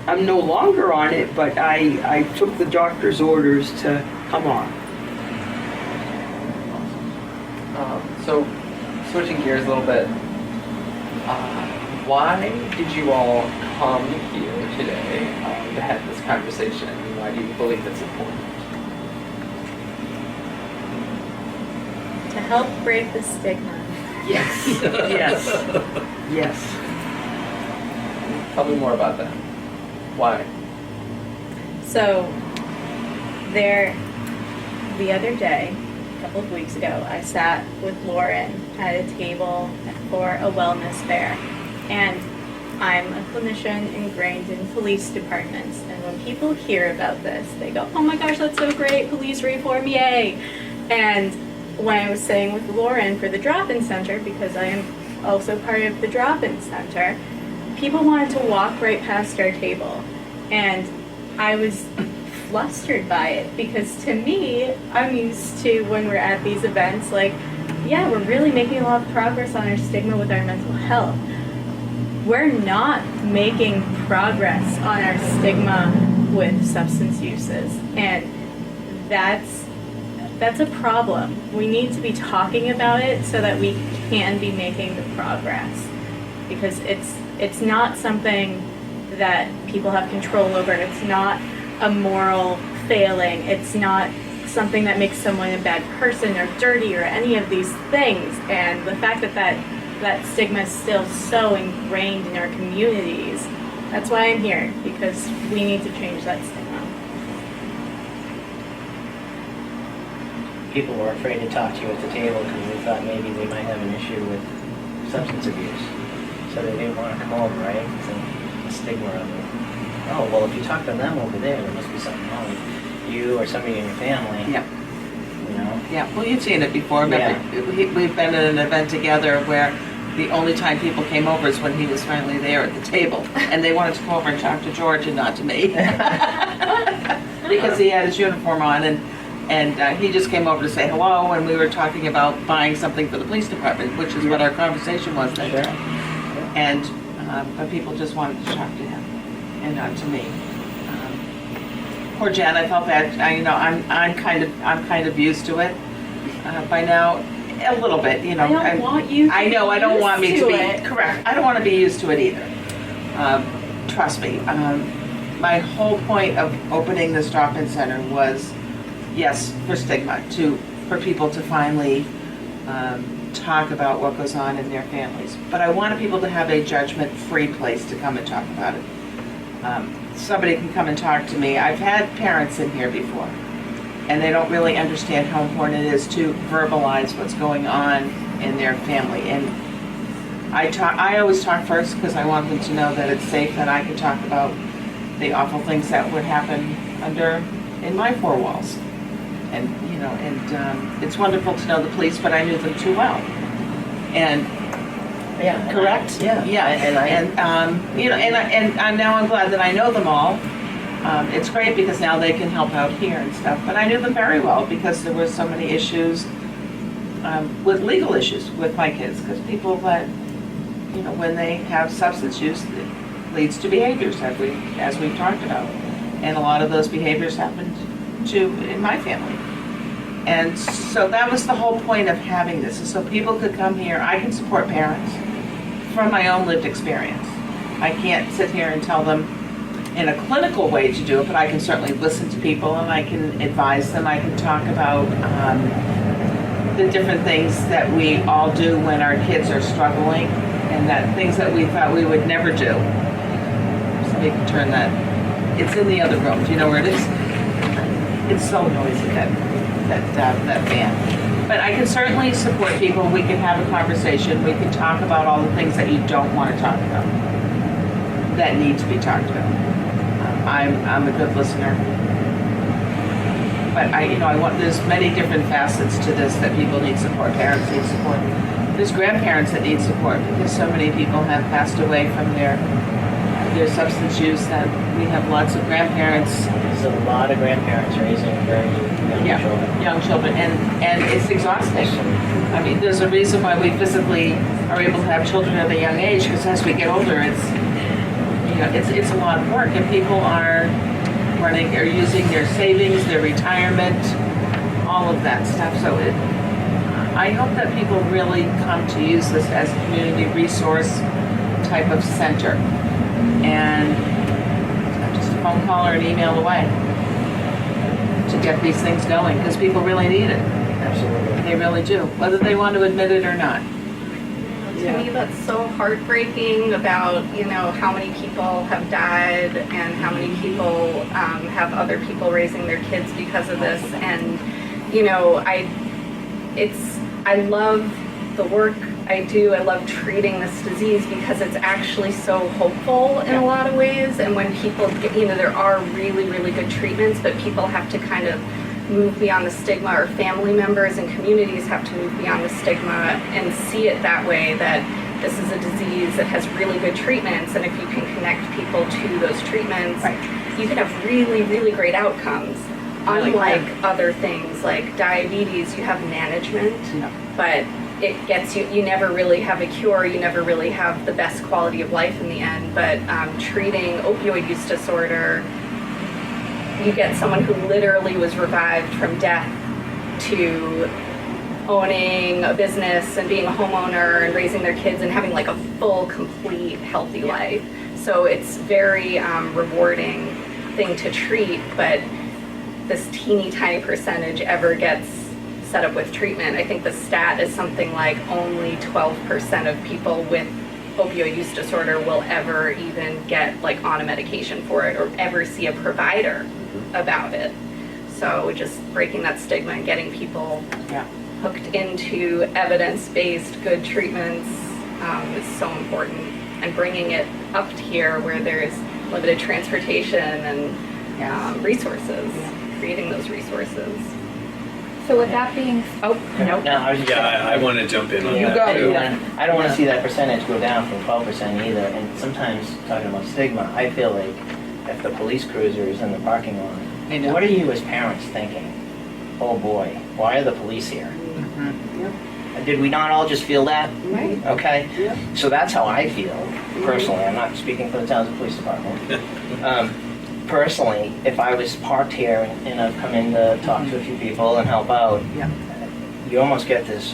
I'm no longer on it, but I took the doctor's orders to come on. So, switching gears a little bit, why did you all come here today to have this conversation? And why do you believe it's important? To help break the stigma. Yes, yes, yes. Tell me more about that. Why? So, the other day, a couple of weeks ago, I sat with Lauren at a table for a wellness fair. And I'm a clinician ingrained in police departments. And when people hear about this, they go, oh my gosh, that's so great, police reform, yay! And when I was saying with Lauren for the drop-in center, because I am also part of the drop-in center, people wanted to walk right past our table. And I was flustered by it, because to me, I'm used to when we're at these events, like, yeah, we're really making a lot of progress on our stigma with our mental health. We're not making progress on our stigma with substance uses. And that's a problem. We need to be talking about it so that we can be making the progress. Because it's not something that people have control over. It's not a moral failing. It's not something that makes someone a bad person or dirty or any of these things. And the fact that stigma is still so ingrained in our communities, that's why I'm here, because we need to change that stigma. People were afraid to talk to you at the table because they thought maybe they might have an issue with substance abuse. So they didn't want to come over, right? It's a stigma of it. Oh, well, if you talk to them over there must be something wrong with you or somebody in your family. Yeah. You know? Yeah, well, you've seen it before. Remember, we've been at an event together where the only time people came over is when he was finally there at the table. And they wanted to come over and talk to George and not to me. Because he had his uniform on, and he just came over to say hello, and we were talking about buying something for the police department, which is what our conversation was that Sure. day. And, but people just wanted to talk to him and not to me. Poor Jen, I felt bad. I'm kind of used to it by now, a little bit. You know, I don't want you to I know I don't be want me used to to be it. correct. I don't want to be used to it either. Trust me. My whole point of opening this drop-in center was, yes, for stigma, for people to finally talk about what goes on in their families. But I wanted people to have a judgment-free place to come and talk about it. Somebody can come and talk to me. I've had parents in here before, and they don't really understand how important it is to verbalize what's going on in their family. And I always talk first because I want them to know that it's safe, that I can talk about the awful things that would happen in my four walls. And, you know, it's wonderful to know the police, but I knew them too well. And Yeah. correct? Yeah. And now I'm glad that I know them all. It's great because now they can help out here and stuff. But I knew them very well because there were so many issues with legal issues with my kids. Because people that, you know, when they have substance use, it leads to behaviors as we've talked about. And a lot of those behaviors happened in my family. And so that was the whole point of having this, is so people could come here. I can support parents from my own lived experience. I can't sit here and tell them in a clinical way to do it, but I can certainly listen to people and I can advise them. I can talk about the different things that we all do when our kids are struggling, and that things that we thought we would never do. So we can turn that. It's in the other room. Do you know where it is? It's so noisy, that van. But I can certainly support people. We can have a conversation. We can talk about all the things that you don't want to talk about. that need to be talked about. I'm a good listener. But there's many different facets to this that people need support, parents need support. There's grandparents that need support because so many people have passed away from their substance use that we have lots of grandparents. There's a lot of grandparents raising very young children. Young children, and it's exhausting. I mean, there's a reason why we physically are able to have children at a young age, because as we get older, it's a lot of work, and people are using their savings, their retirement, all of that stuff. So I hope that people really come to use this as a community resource type of center, and just a phone call or an email away to get these things going, because people really need it. Absolutely. They really do, whether they want to admit it or not. To me, that's so heartbreaking about, how many people have died and how many people have other people raising their kids because of this. And, I love the work I do. I love treating this disease because it's actually so hopeful in a lot of ways. And when people get, there are really, really good treatments, but people have to kind of move beyond the stigma, or family members and communities have to move beyond the stigma and see it that way, that this is a disease that has really good treatments, and if you can connect people to those treatments, you can have really, really great outcomes. Unlike other things like diabetes, you have management, but it gets you never really have a cure, you never really have the best quality of life in the end. But treating opioid use disorder, you get someone who literally was revived from death to owning a business and being a homeowner and raising their kids and having like a full, complete, healthy life. So it's very rewarding thing to treat, but this teeny tiny percentage ever gets set up with treatment. I think the stat is something like only 12% of people with opioid use disorder will ever even get like on a medication for it or ever see a provider about it. So just breaking that stigma and getting people hooked into evidence-based good treatments is so important, and bringing it up to here where there's limited transportation and resources, creating those resources. So with that being, No, I was just I want to jump in on You that go. too. I don't want to see that percentage go down from 12% either. And sometimes, talking about stigma, I feel like if the police cruiser is in the parking lot, I know. what are you as parents thinking? Oh boy, why are the police here? Did we not all just feel that? right? Okay? Yeah. So that's how I feel, personally. I'm not speaking for the Townsend Police Department. Personally, if I was parked here and I've come in to talk to a few people and help out, you almost get this,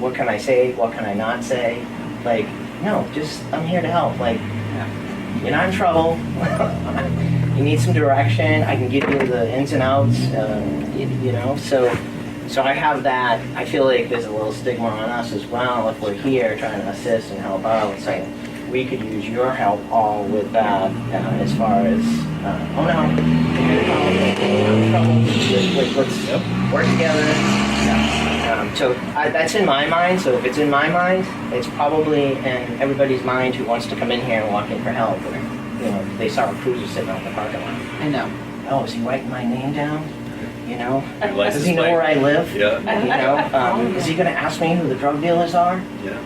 what can I say, what can I not say? Like, no, just, I'm here to help. Like, you're not in trouble. You need some direction. I can give you the ins and outs, So I have that. I feel like there's a little stigma on us as well if we're here trying to assist and help out. So we could use your help all with that as far as, let's work together. So that's in my mind. So if it's in my mind, it's probably in everybody's mind who wants to come in here and walk in for help. Or, they saw a cruiser sitting out in the parking lot. I know. Oh, is he writing my name down? Your license Does he know plate. where I live? Yeah. Is he going to ask me who the drug dealers are? Yeah.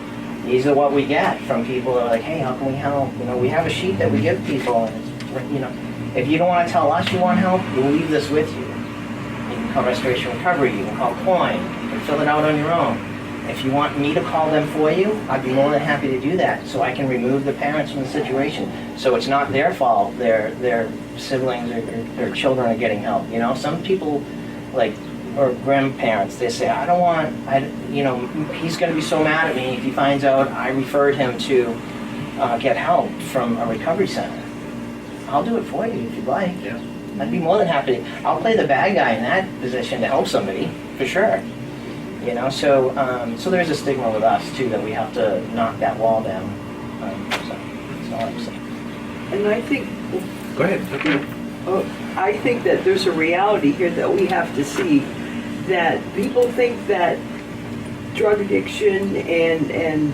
These are what we get from people who are like, hey, how can we help? We have a sheet that we give people. And if you don't want to tell us you want help, we'll leave this with you. You can call Restoration Recovery. You can call COIN. You can fill it out on your own. If you want me to call them for you, I'd be more than happy to do that, so I can remove the parents from the situation. So it's not their fault. Their siblings or their children are getting help. Some people, or grandparents, they say, he's going to be so mad at me if he finds out I referred him to get help from a recovery center. I'll do it for you if you'd like. Yeah. I'd be more than happy. I'll play the bad guy in that position to help somebody, for sure. So there's a stigma with us too that we have to knock that wall down. So that's all I'm saying. And I think, Go ahead. I think that there's a reality here that we have to see, that people think that drug addiction and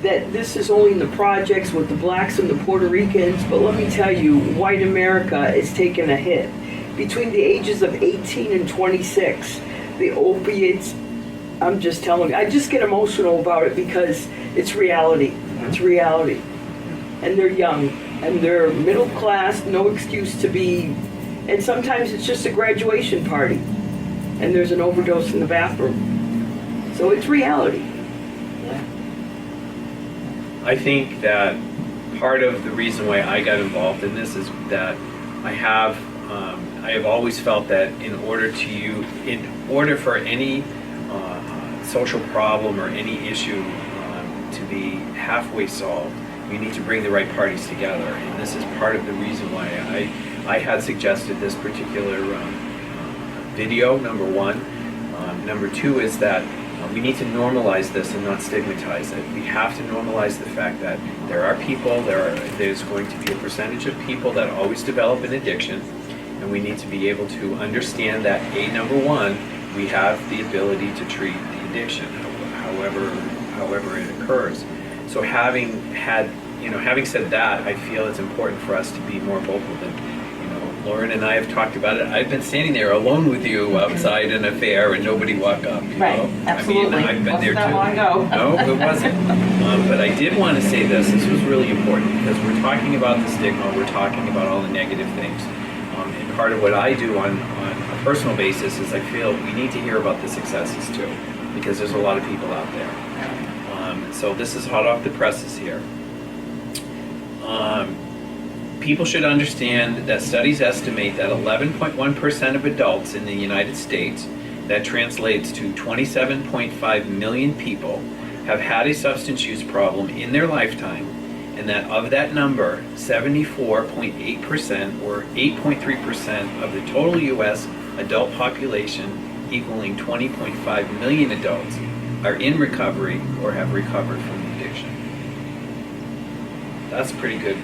that this is only in the projects with the blacks and the Puerto Ricans, but let me tell you, white America is taking a hit. Between the ages of 18 and 26, the opiates, I'm just telling you, I just get emotional about it because it's reality. It's reality. And they're young, and they're middle class, no excuse to be, and sometimes it's just a graduation party, and there's an overdose in the bathroom. So it's reality. I think that part of the reason why I got involved in this is that I have always felt that in order for any social problem or any issue to be halfway solved, you need to bring the right parties together. And this is part of the reason why I had suggested this particular video, number one. Number two is that we need to normalize this and not stigmatize it. We have to normalize the fact that there are people, there's going to be a percentage of people that always develop an addiction, and we need to be able to understand that, number one, we have the ability to treat the addiction, however it occurs. So having said that, I feel it's important for us to be more vocal than, Lauren and I have talked about it. I've been standing there alone with you outside an affair and nobody walked up. Right, absolutely. I mean, I've been there too. Wasn't that long ago. No, it wasn't. But I did want to say this. This was really important because we're talking about the stigma. We're talking about all the negative things. And part of what I do on a personal basis is I feel we need to hear about the successes too, because there's a lot of people out there. So this is hot off the presses here. People should understand that studies estimate that 11.1% of adults in the United States, that translates to 27.5 million people, have had a substance use problem in their lifetime, and that of that number, 74.8% or 8.3% of the total U.S. adult population, equaling 20.5 million adults, are in recovery or have recovered from addiction. That's pretty good.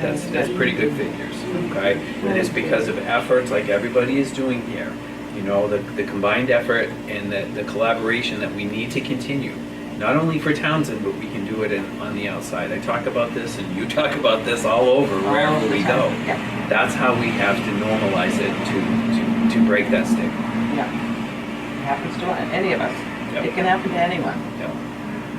That's pretty good figures, okay? And it's because of efforts like everybody is doing here. The combined effort and the collaboration that we need to continue. Not only for Townsend, but we can do it on the outside. I talk about this and you talk about this all over, wherever we go. Yeah. That's how we have to normalize it to break that stigma. Yeah. It happens to any of us. Yep. It can happen to anyone. Yep.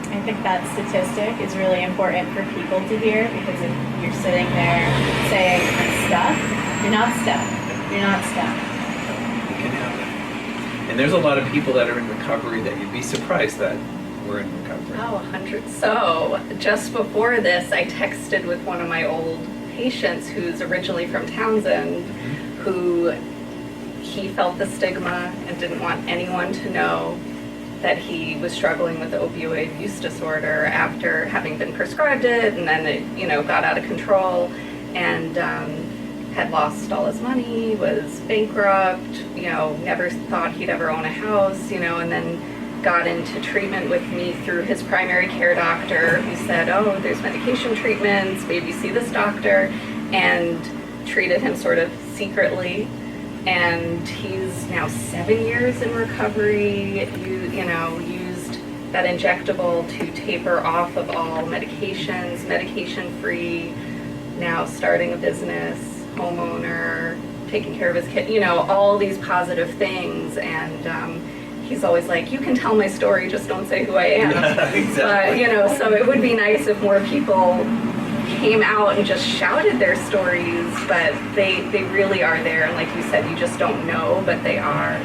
I think that statistic is really important for people to hear, because if you're sitting there saying, I'm stuck, you're not stuck. You're not stuck. It can happen. And there's a lot of people that are in recovery that you'd be surprised that we're in recovery. Oh, 100. So just before this, I texted with one of my old patients who's originally from Townsend, who he felt the stigma and didn't want anyone to know that he was struggling with opioid use disorder after having been prescribed it, and then it, got out of control, and had lost all his money, was bankrupt, never thought he'd ever own a house, and then got into treatment with me through his primary care doctor, who said, oh, there's medication treatments, maybe see this doctor, and treated him sort of secretly. And he's now 7 years in recovery, used that injectable to taper off of all medications, medication-free, now starting a business, homeowner, taking care of his kid, all these positive things. And he's always like, you can tell my story, just don't say who I am. Exactly. But, so it would be nice if more people came out and just shouted their stories, but they really are there, and like you said, you just don't know, but they are.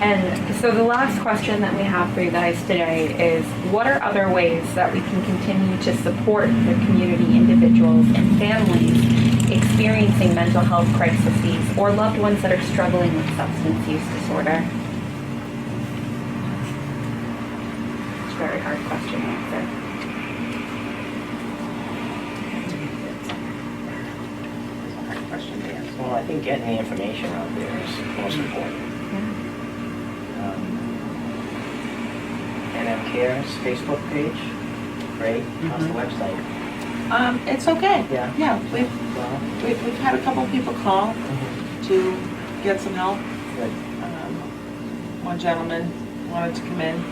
And so the last question that we have for you guys today is, what are other ways that we can continue to support the community, individuals, and families experiencing mental health crises or loved ones that are struggling with substance use disorder? It's a very hard question to answer. Well, I think getting the information out there is most important. NM Cares Facebook page, great. How's the website? It's okay. Yeah. Yeah, we've Well, had a couple people call to get some help. good. One gentleman wanted to come in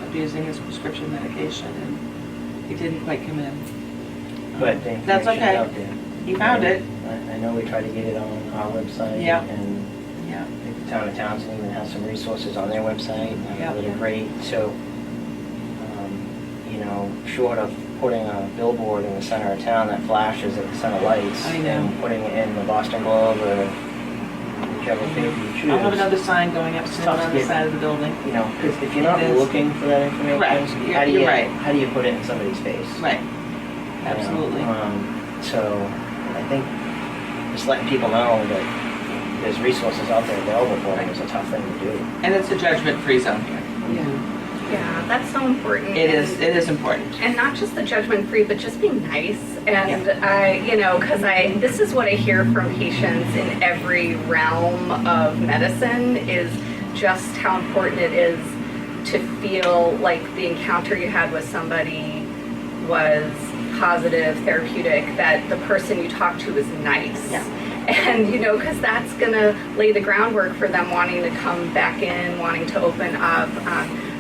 abusing his prescription medication, and he didn't quite come in. But the That's information's okay. out there. He found it. I know we try to get it on our website. Yeah. And Yeah. I think the town of Townsend even has some resources on their website Yeah. that are great. So, you know, short of putting a billboard in the center of town that flashes at the center lights I know. and putting it in the Boston Globe or whichever paper you choose. I'll have another sign going up It's soon tough on to the get- side of the building. You know, because if you're not It is. looking for that information, Correct. how You're right. do you put it in somebody's face? Right. You know, Absolutely. So I think just letting people know that there's resources out there available for them is a tough thing to do. And it's a judgment-free zone here. Yeah, that's so important. It is important. And not just the judgment free, but just being nice. And this is what I hear from patients in every realm of medicine is just how important it is to feel like the encounter you had with somebody was positive, therapeutic, that the person you talk to is nice. Yeah. And, because that's going to lay the groundwork for them wanting to come back in, wanting to open up.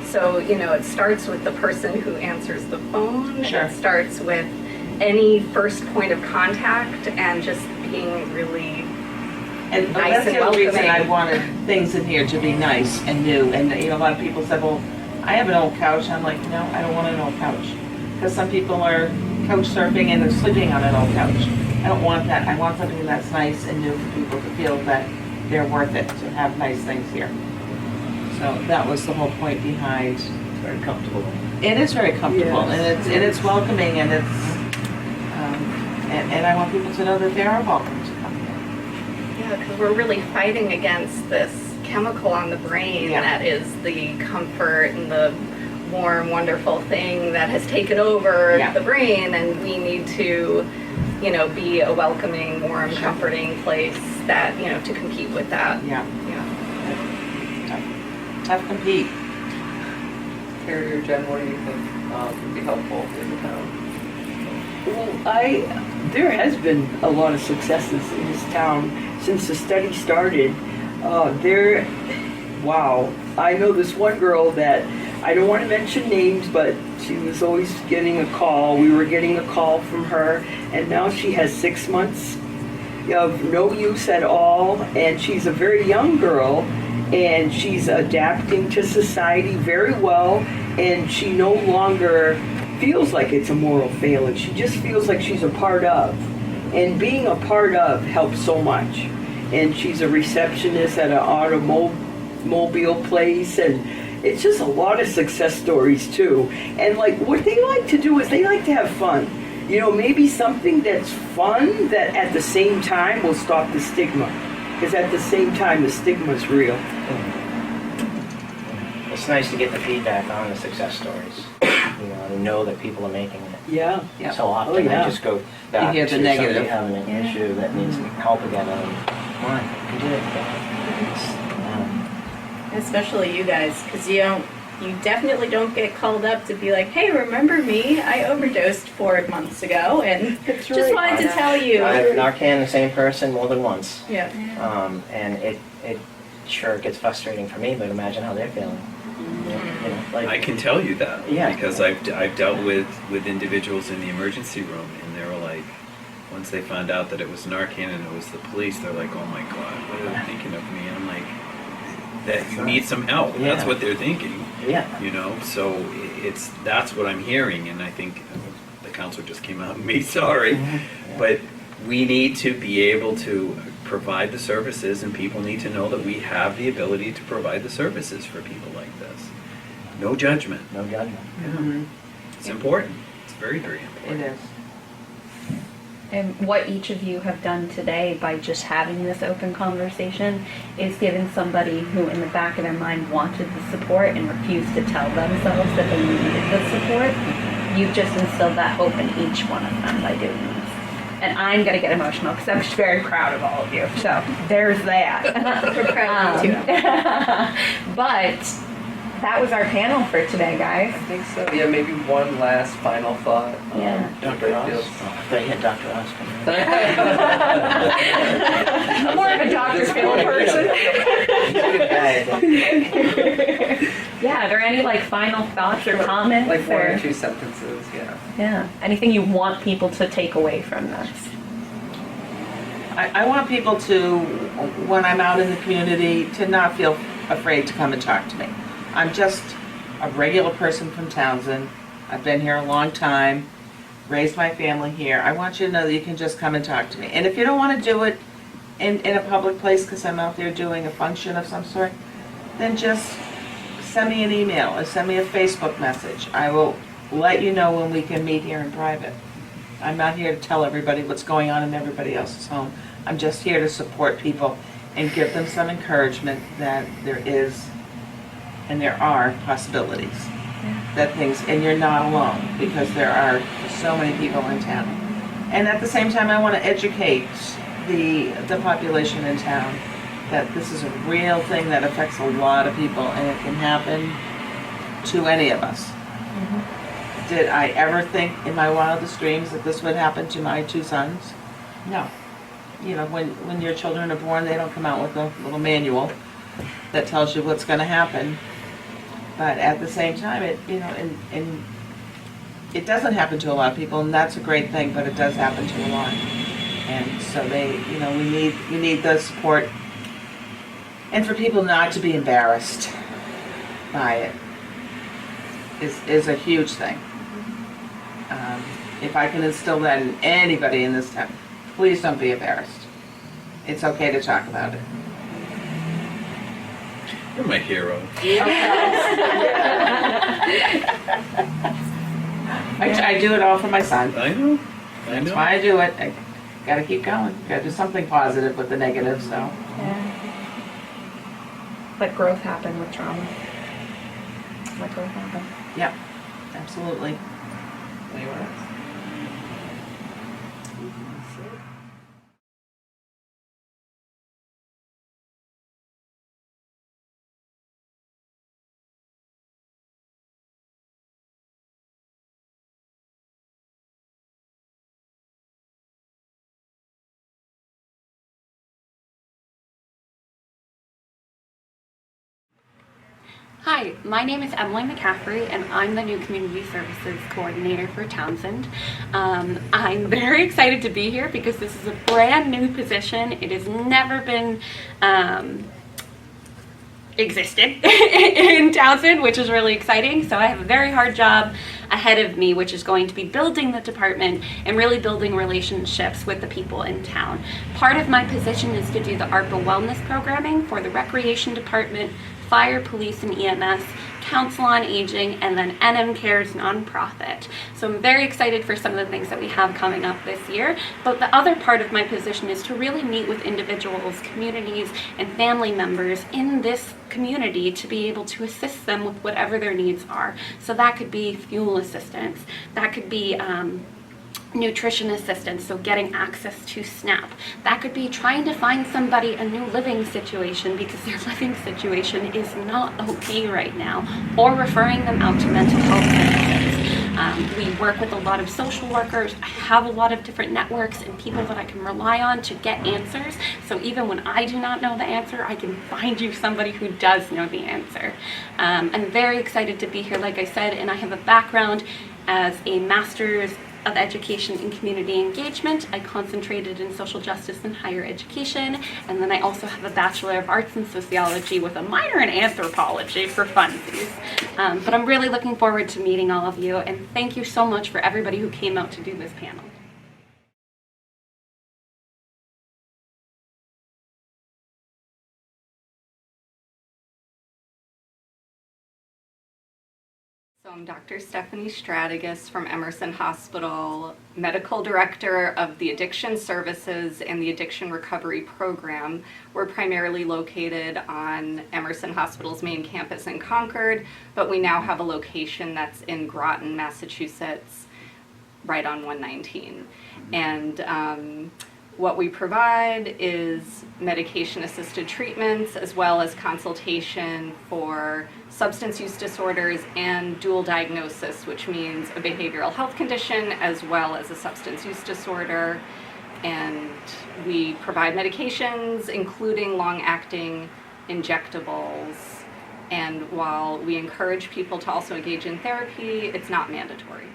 So, it starts with the person who answers the phone. Sure. It starts with any first point of contact and just being really And nice that's and the other reason welcoming. I wanted things in here to be nice and new. And, a lot of people said, well, I have an old couch. I'm like, no, I don't want an old couch. Because some people are couch surfing and they're sleeping on an old couch. I don't want that. I want something that's nice and new for people to feel that they're worth it, to have nice things here. So that was the whole point behind. It's very comfortable. It is very comfortable, Yes. and it's welcoming, and and I want people to know that they are welcome to come here. Yeah, because we're really fighting against this chemical on the brain Yeah. that is the comfort and the warm, wonderful thing that has taken over Yeah. the brain, and we need to, be a welcoming, warm, Sure. comforting place that, to compete with that. Yeah, Yeah. tough compete. Carrie or Jen, what do you think would be helpful in the town? Well, there has been a lot of successes in this town since the study started. Wow, I know this one girl that, I don't want to mention names, but she was always getting a call. We were getting a call from her, and now she has 6 months of no use at all, and she's a very young girl, and she's adapting to society very well, and she no longer feels like it's a moral failing. She just feels like she's a part of, and being a part of helps so much. And she's a receptionist at an automobile place, and it's just a lot of success stories too. And what they like to do is they like to have fun. Maybe something that's fun that at the same time will stop the stigma. Because at the same time, the stigma is real. It's nice to get the feedback on the success stories. To know that people are making it. Yeah. Yeah. So often Oh, yeah. I just go back hear to the negative. somebody having an issue that needs help again. And come on, you did it. Especially you guys, because you definitely don't get called up to be like, hey, remember me? I overdosed 4 months ago, and just right. wanted to tell you. I have Narcan the same person more than once. Yeah. And it sure gets frustrating for me, but imagine how they're feeling. I can tell you that Yeah. because I've dealt with individuals in the emergency room, and they were like, once they found out that it was Narcan and it was the police, they're like, oh my God, what are they thinking of me? And I'm like, that you need some help. Yeah. That's what they're thinking. Yeah. So that's what I'm hearing, and I think the counselor just came out and made sorry, Yeah. but we need to be able to provide the services, and people need to know that we have the ability to provide the services for people like this. No judgment. No judgment. It's important. It's very, very important. It is. And what each of you have done today by just having this open conversation is given somebody who in the back of their mind wanted the support and refused to tell themselves that they needed the support. You've just instilled that hope in each one of them by doing this. And I'm going to get emotional because I'm just very proud of all of you. So there's that. We're proud of you too. But that was our panel for today, guys. I think so. Yeah, maybe one last final thought. Yeah. Dr. Ross? feels- Oh, I thought you had Dr. Ross coming. I'm more of a Dr. Phil person. He's a good guy, I think. Yeah, are there any like final thoughts or comments? Like one or or two sentences, yeah. Yeah, anything you want people to take away from this? I want people to, when I'm out in the community, to not feel afraid to come and talk to me. I'm just a regular person from Townsend. I've been here a long time, raised my family here. I want you to know that you can just come and talk to me. And if you don't want to do it in a public place because I'm out there doing a function of some sort, then just send me an email or send me a Facebook message. I will let you know when we can meet here in private. I'm not here to tell everybody what's going on in everybody else's home. I'm just here to support people and give them some encouragement that there is and there are possibilities. That things, and you're not alone, because there are so many people in town. And at the same time, I want to educate the population in town that this is a real thing that affects a lot of people, and it can happen to any of us. Did I ever think in my wildest dreams that this would happen to my two sons? No. You know, when your children are born, they don't come out with a little manual that tells you what's going to happen. But at the same time, it, you know, and it doesn't happen to a lot of people, and that's a great thing, but it does happen to a lot. And so they, you know, we need the support, and for people not to be embarrassed by it is a huge thing. If I can instill that in anybody in this town, please don't be embarrassed. It's okay to talk about it. You're my hero. I do it all for my son. I know. That's why I do it. I gotta keep going. Gotta do something positive with the negative, so. Yeah. Let growth happen with trauma. Let growth happen. Yep, absolutely. Anyone else? Hi, my name is Emily McCaffrey, and I'm the new Community Services Coordinator for Townsend. I'm very excited to be here because this is a brand new position. It has never been existed in Townsend, which is really exciting. So I have a very hard job ahead of me, which is going to be building the department and really building relationships with the people in town. Part of my position is to do the ARPA wellness programming for the recreation department, fire, police, and EMS, Council on Aging, and then NM Cares nonprofit. So I'm very excited for some of the things that we have coming up this year. But the other part of my position is to really meet with individuals, communities, and family members in this community to be able to assist them with whatever their needs are. So that could be fuel assistance, that could be nutrition assistance, so getting access to SNAP. That could be trying to find somebody a new living situation because their living situation is not okay right now, or referring them out to mental health services. We work with a lot of social workers. I have a lot of different networks and people that I can rely on to get answers. So even when I do not know the answer, I can find you somebody who does know the answer. I'm very excited to be here, like I said, and I have a background as a master's of education and community engagement. I concentrated in social justice and higher education, and then I also have a Bachelor of Arts in Sociology with a minor in anthropology for funsies. But I'm really looking forward to meeting all of you, and thank you so much for everybody who came out to do this panel. So I'm Dr. Stephanie Strategas from Emerson Hospital, Medical Director of the Addiction Services and the Addiction Recovery Program. We're primarily located on Emerson Hospital's main campus in Concord, but we now have a location that's in Groton, Massachusetts, right on 119. And what we provide is medication-assisted treatments as well as consultation for substance use disorders and dual diagnosis, which means a behavioral health condition as well as a substance use disorder. And we provide medications, including long-acting injectables, And while we encourage people to also engage in therapy, it's not mandatory.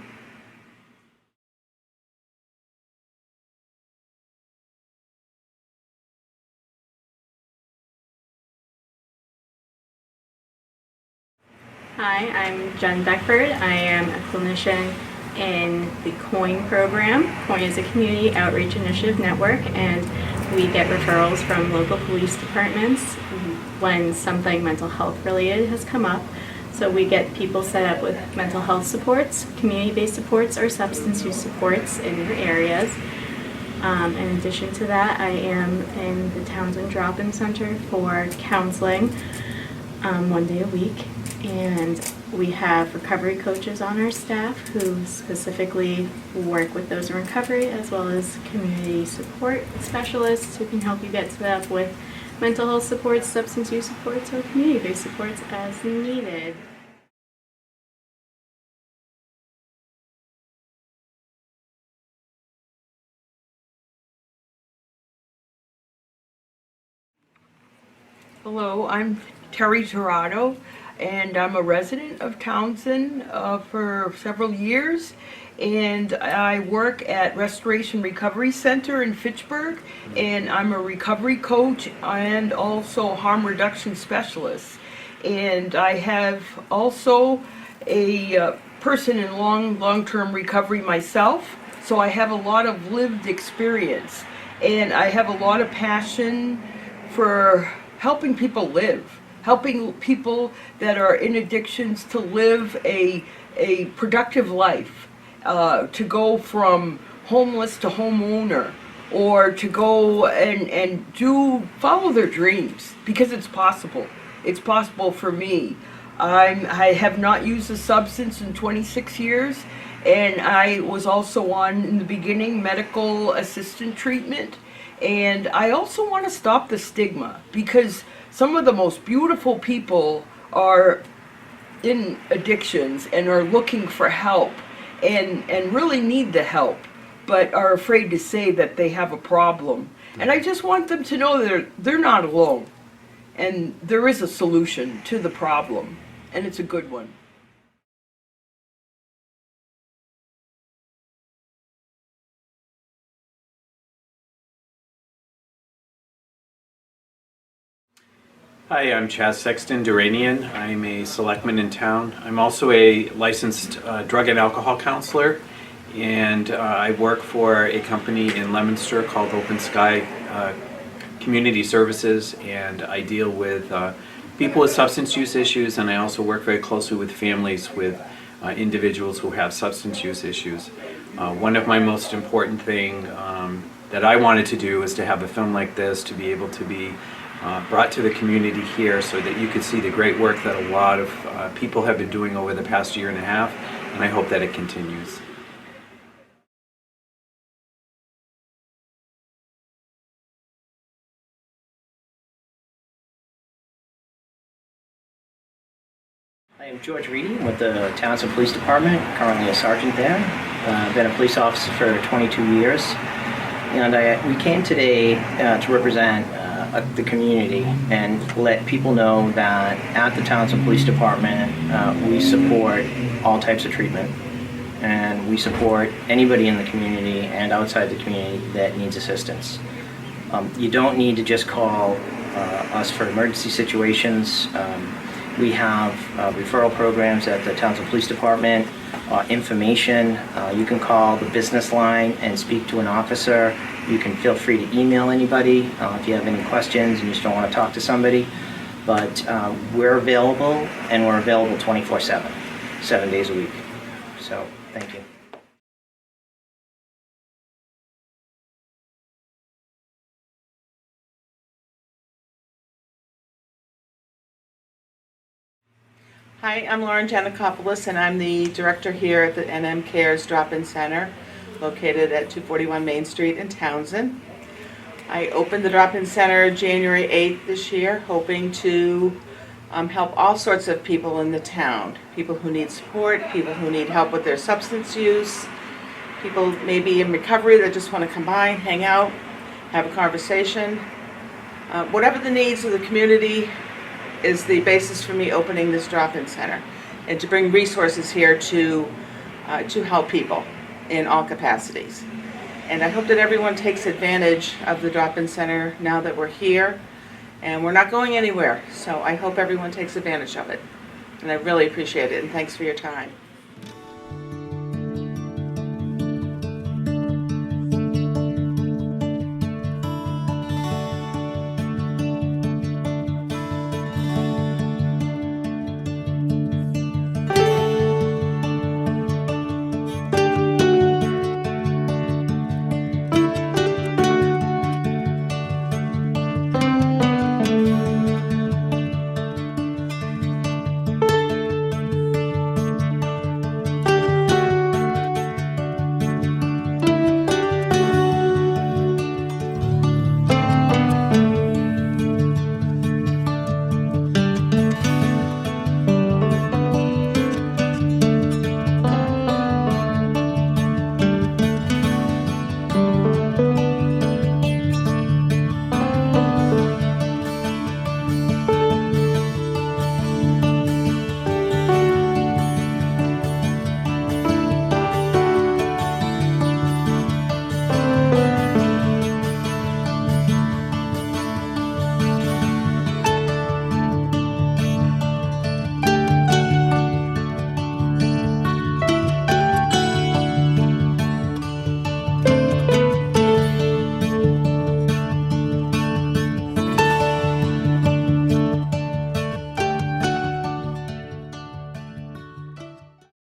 Hi, I'm Jen Beckford. I am a clinician in the COIN program. COIN is a community outreach initiative network, and we get referrals from local police departments when something mental health related has come up. So we get people set up with mental health supports, community-based supports, or substance use supports in their areas. In addition to that, I am in the Townsend Drop-In Center for counseling 1 day a week. And we have recovery coaches on our staff who specifically work with those in recovery, as well as community support specialists who can help you get set up with mental health supports, substance use supports, or community-based supports as needed. Hello, I'm Terry Torado, and I'm a resident of Townsend for several years. And I work at Restoration Recovery Center in Fitchburg, and I'm a recovery coach and also harm reduction specialist. And I have also a person in long-term recovery myself, so I have a lot of lived experience, and I have a lot of passion for helping people live, helping people that are in addictions to live a productive life, to go from homeless to homeowner, or to go and follow their dreams, because it's possible. It's possible for me. I have not used a substance in 26 years, and I was also on, in the beginning, medical assistant treatment. And I also want to stop the stigma, because some of the most beautiful people are in addictions and are looking for help and really need the help, but are afraid to say that they have a problem. And I just want them to know they're not alone, and there is a solution to the problem, and it's a good one. Hi, I'm Chaz Sexton Duranian. I'm a selectman in town. I'm also a licensed drug and alcohol counselor, and I work for a company in Leominster called Open Sky Community Services, and I deal with people with substance use issues, and I also work very closely with families with individuals who have substance use issues. One of my most important thing that I wanted to do is to have a film like this to be able to be brought to the community here, so that you could see the great work that a lot of people have been doing over the past year and a half, and I hope that it continues. I am George Reedy with the Townsend Police Department, currently a sergeant there. I've been a police officer for 22 years, and we came today to represent the community and let people know that at the Townsend Police Department we support all types of treatment, and we support anybody in the community and outside the community that needs assistance. You don't need to just call us for emergency situations. We have referral programs at the Townsend Police Department, information. You can call the business line and speak to an officer. You can feel free to email anybody if you have any questions and you just don't want to talk to somebody. But we're available, and we're available 24/7, 7 days a week. So, thank you. Hi, I'm Lauren Janikopoulos, and I'm the director here at the NM Cares Drop-In Center, located at 241 Main Street in Townsend. I opened the Drop-In Center January 8th this year, hoping to help all sorts of people in the town. People who need support, people who need help with their substance use, people maybe in recovery that just want to come by, hang out, have a conversation. Whatever the needs of the community, is the basis for me opening this drop-in center, and to bring resources here to help people in all capacities. And I hope that everyone takes advantage of the drop-in center now that we're here, and we're not going anywhere. So I hope everyone takes advantage of it. And I really appreciate it, and thanks for your time.